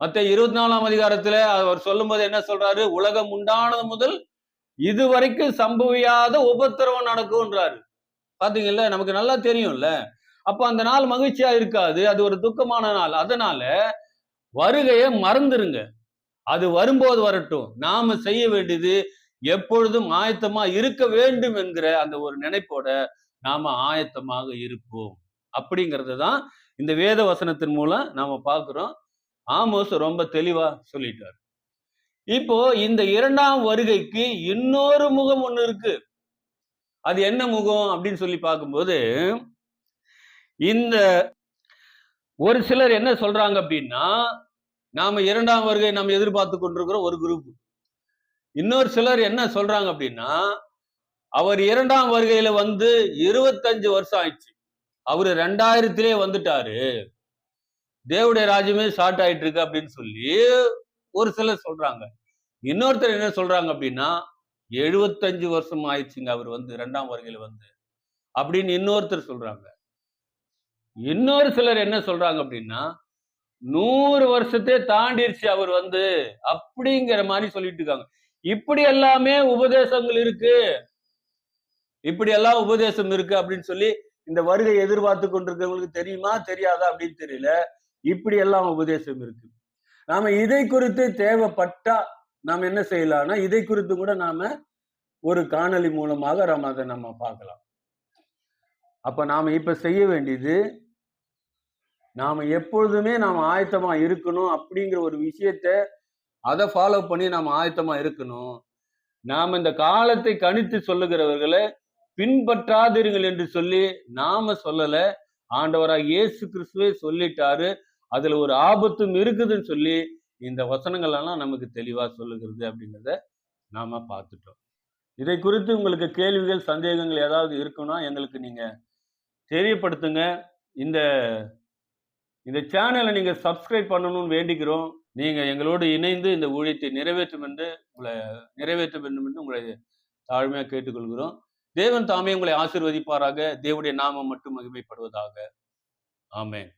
மத்தேயு 24ஆம் அதிகாரத்துல அவர் சொல்லும் போது என்ன சொல்றாரு? உலகம் உண்டானது முதல் இதுவரைக்கும் சம்பவியாத உபத்திரவம் நடக்கும்ன்றாரு. பாத்தீங்கல்ல, நமக்கு நல்லா தெரியும்ல. அப்ப அந்த நாள் மகிழ்ச்சியா இருக்காது, அது ஒரு துக்கமான நாள். அதனால வருகையை மறந்துருங்க. அது வரும்போது வரட்டும். நாம செய்ய வேண்டியது எப்பொழுதும் ஆயத்தமா இருக்க வேண்டும் என்கிற அந்த ஒரு நினைப்போட நாம ஆயத்தமாக இருப்போம். அப்படிங்கிறது தான் இந்த வேத வசனத்தின் மூலம் நாம பார்க்கிறோம். ஆமோஸ் ரொம்ப தெளிவா சொல்லிட்டார். இப்போ இந்த இரண்டாம் வருகைக்கு இன்னொரு முகம் ஒண்ணு இருக்கு. அது என்ன முகம் அப்படின்னு சொல்லி பார்க்கும்போது, இந்த ஒரு சிலர் என்ன சொல்றாங்க அப்படின்னா, நாம இரண்டாம் வருகை நாம் எதிர்பார்த்து கொண்டிருக்கிற ஒரு குரூப். இன்னொரு சிலர் என்ன சொல்றாங்க அப்படின்னா, அவர் 2ஆம் வருகையில வந்து 25 வருஷம் ஆயிடுச்சு. அவரு 2000 வந்துட்டாரு. தேவனுடைய ராஜ்யமே ஸ்டார்ட் ஆயிட்டு இருக்கு அப்படின்னு சொல்லி ஒரு சிலர் சொல்றாங்க. இன்னொருத்தர் என்ன சொல்றாங்க அப்படின்னா, 75 வருஷம் ஆயிடுச்சுங்க அவர் வந்து 2ஆம் வருகையில வந்து அப்படின்னு இன்னொருத்தர் சொல்றாங்க. இன்னொரு சிலர் என்ன சொல்றாங்க அப்படின்னா, 100 வருஷத்தை தாண்டிருச்சு அவர் வந்து அப்படிங்கிற மாதிரி சொல்லிட்டு இருக்காங்க. இப்படி எல்லாமே உபதேசங்கள் இருக்கு. இப்படி எல்லாம் உபதேசம் இருக்கு அப்படின்னு சொல்லி இந்த வருகை எதிர்பார்த்து கொண்டிருக்கிறவங்களுக்கு தெரியுமா தெரியாதா அப்படின்னு தெரியல. இப்படி எல்லாம் உபதேசம் இருக்கு. நாம இதை குறித்து தேவைப்பட்டா நாம என்ன செய்யலாம்னா, இதை குறித்து கூட நாம ஒரு காணொளி மூலமாக அதை நம்ம பார்க்கலாம். அப்ப நாம இப்ப செய்ய வேண்டியது, நாம எப்பொழுதுமே நாம ஆயத்தமா இருக்கணும் அப்படிங்கிற ஒரு விஷயத்த அதை ஃபாலோ பண்ணி நாம ஆயத்தமா இருக்கணும். நாம இந்த காலத்தை கணித்து சொல்லுகிறவர்களை பின்பற்றாதீர்கள் என்று சொல்லி நாம சொல்லல. ஆண்டவராக இயேசு கிறிஸ்துவே சொல்லிட்டாரு. அதுல ஒரு ஆபத்தும் இருக்குதுன்னு சொல்லி இந்த வசனங்கள் எல்லாம் நமக்கு தெளிவா சொல்லுகிறது அப்படிங்கிறத நாம பார்த்துட்டோம். இதை குறித்து உங்களுக்கு கேள்விகள், சந்தேகங்கள் ஏதாவது இருக்குன்னா எங்களுக்கு நீங்க தெரியப்படுத்துங்க. இந்த இந்த சேனலை நீங்க சப்ஸ்கிரைப் பண்ணணும்னு வேண்டிக்கிறோம். நீங்க எங்களோடு இணைந்து இந்த ஊழியத்தை நிறைவேற்றும் வேண்டும் என்று உங்களை தாழ்மையா கேட்டுக்கொள்கிறோம். தேவன் தாமே உங்களை ஆசீர்வதிப்பாராக. தேவனுடைய நாமம் மட்டும் மகிமைப்படுவதாக. ஆமென்.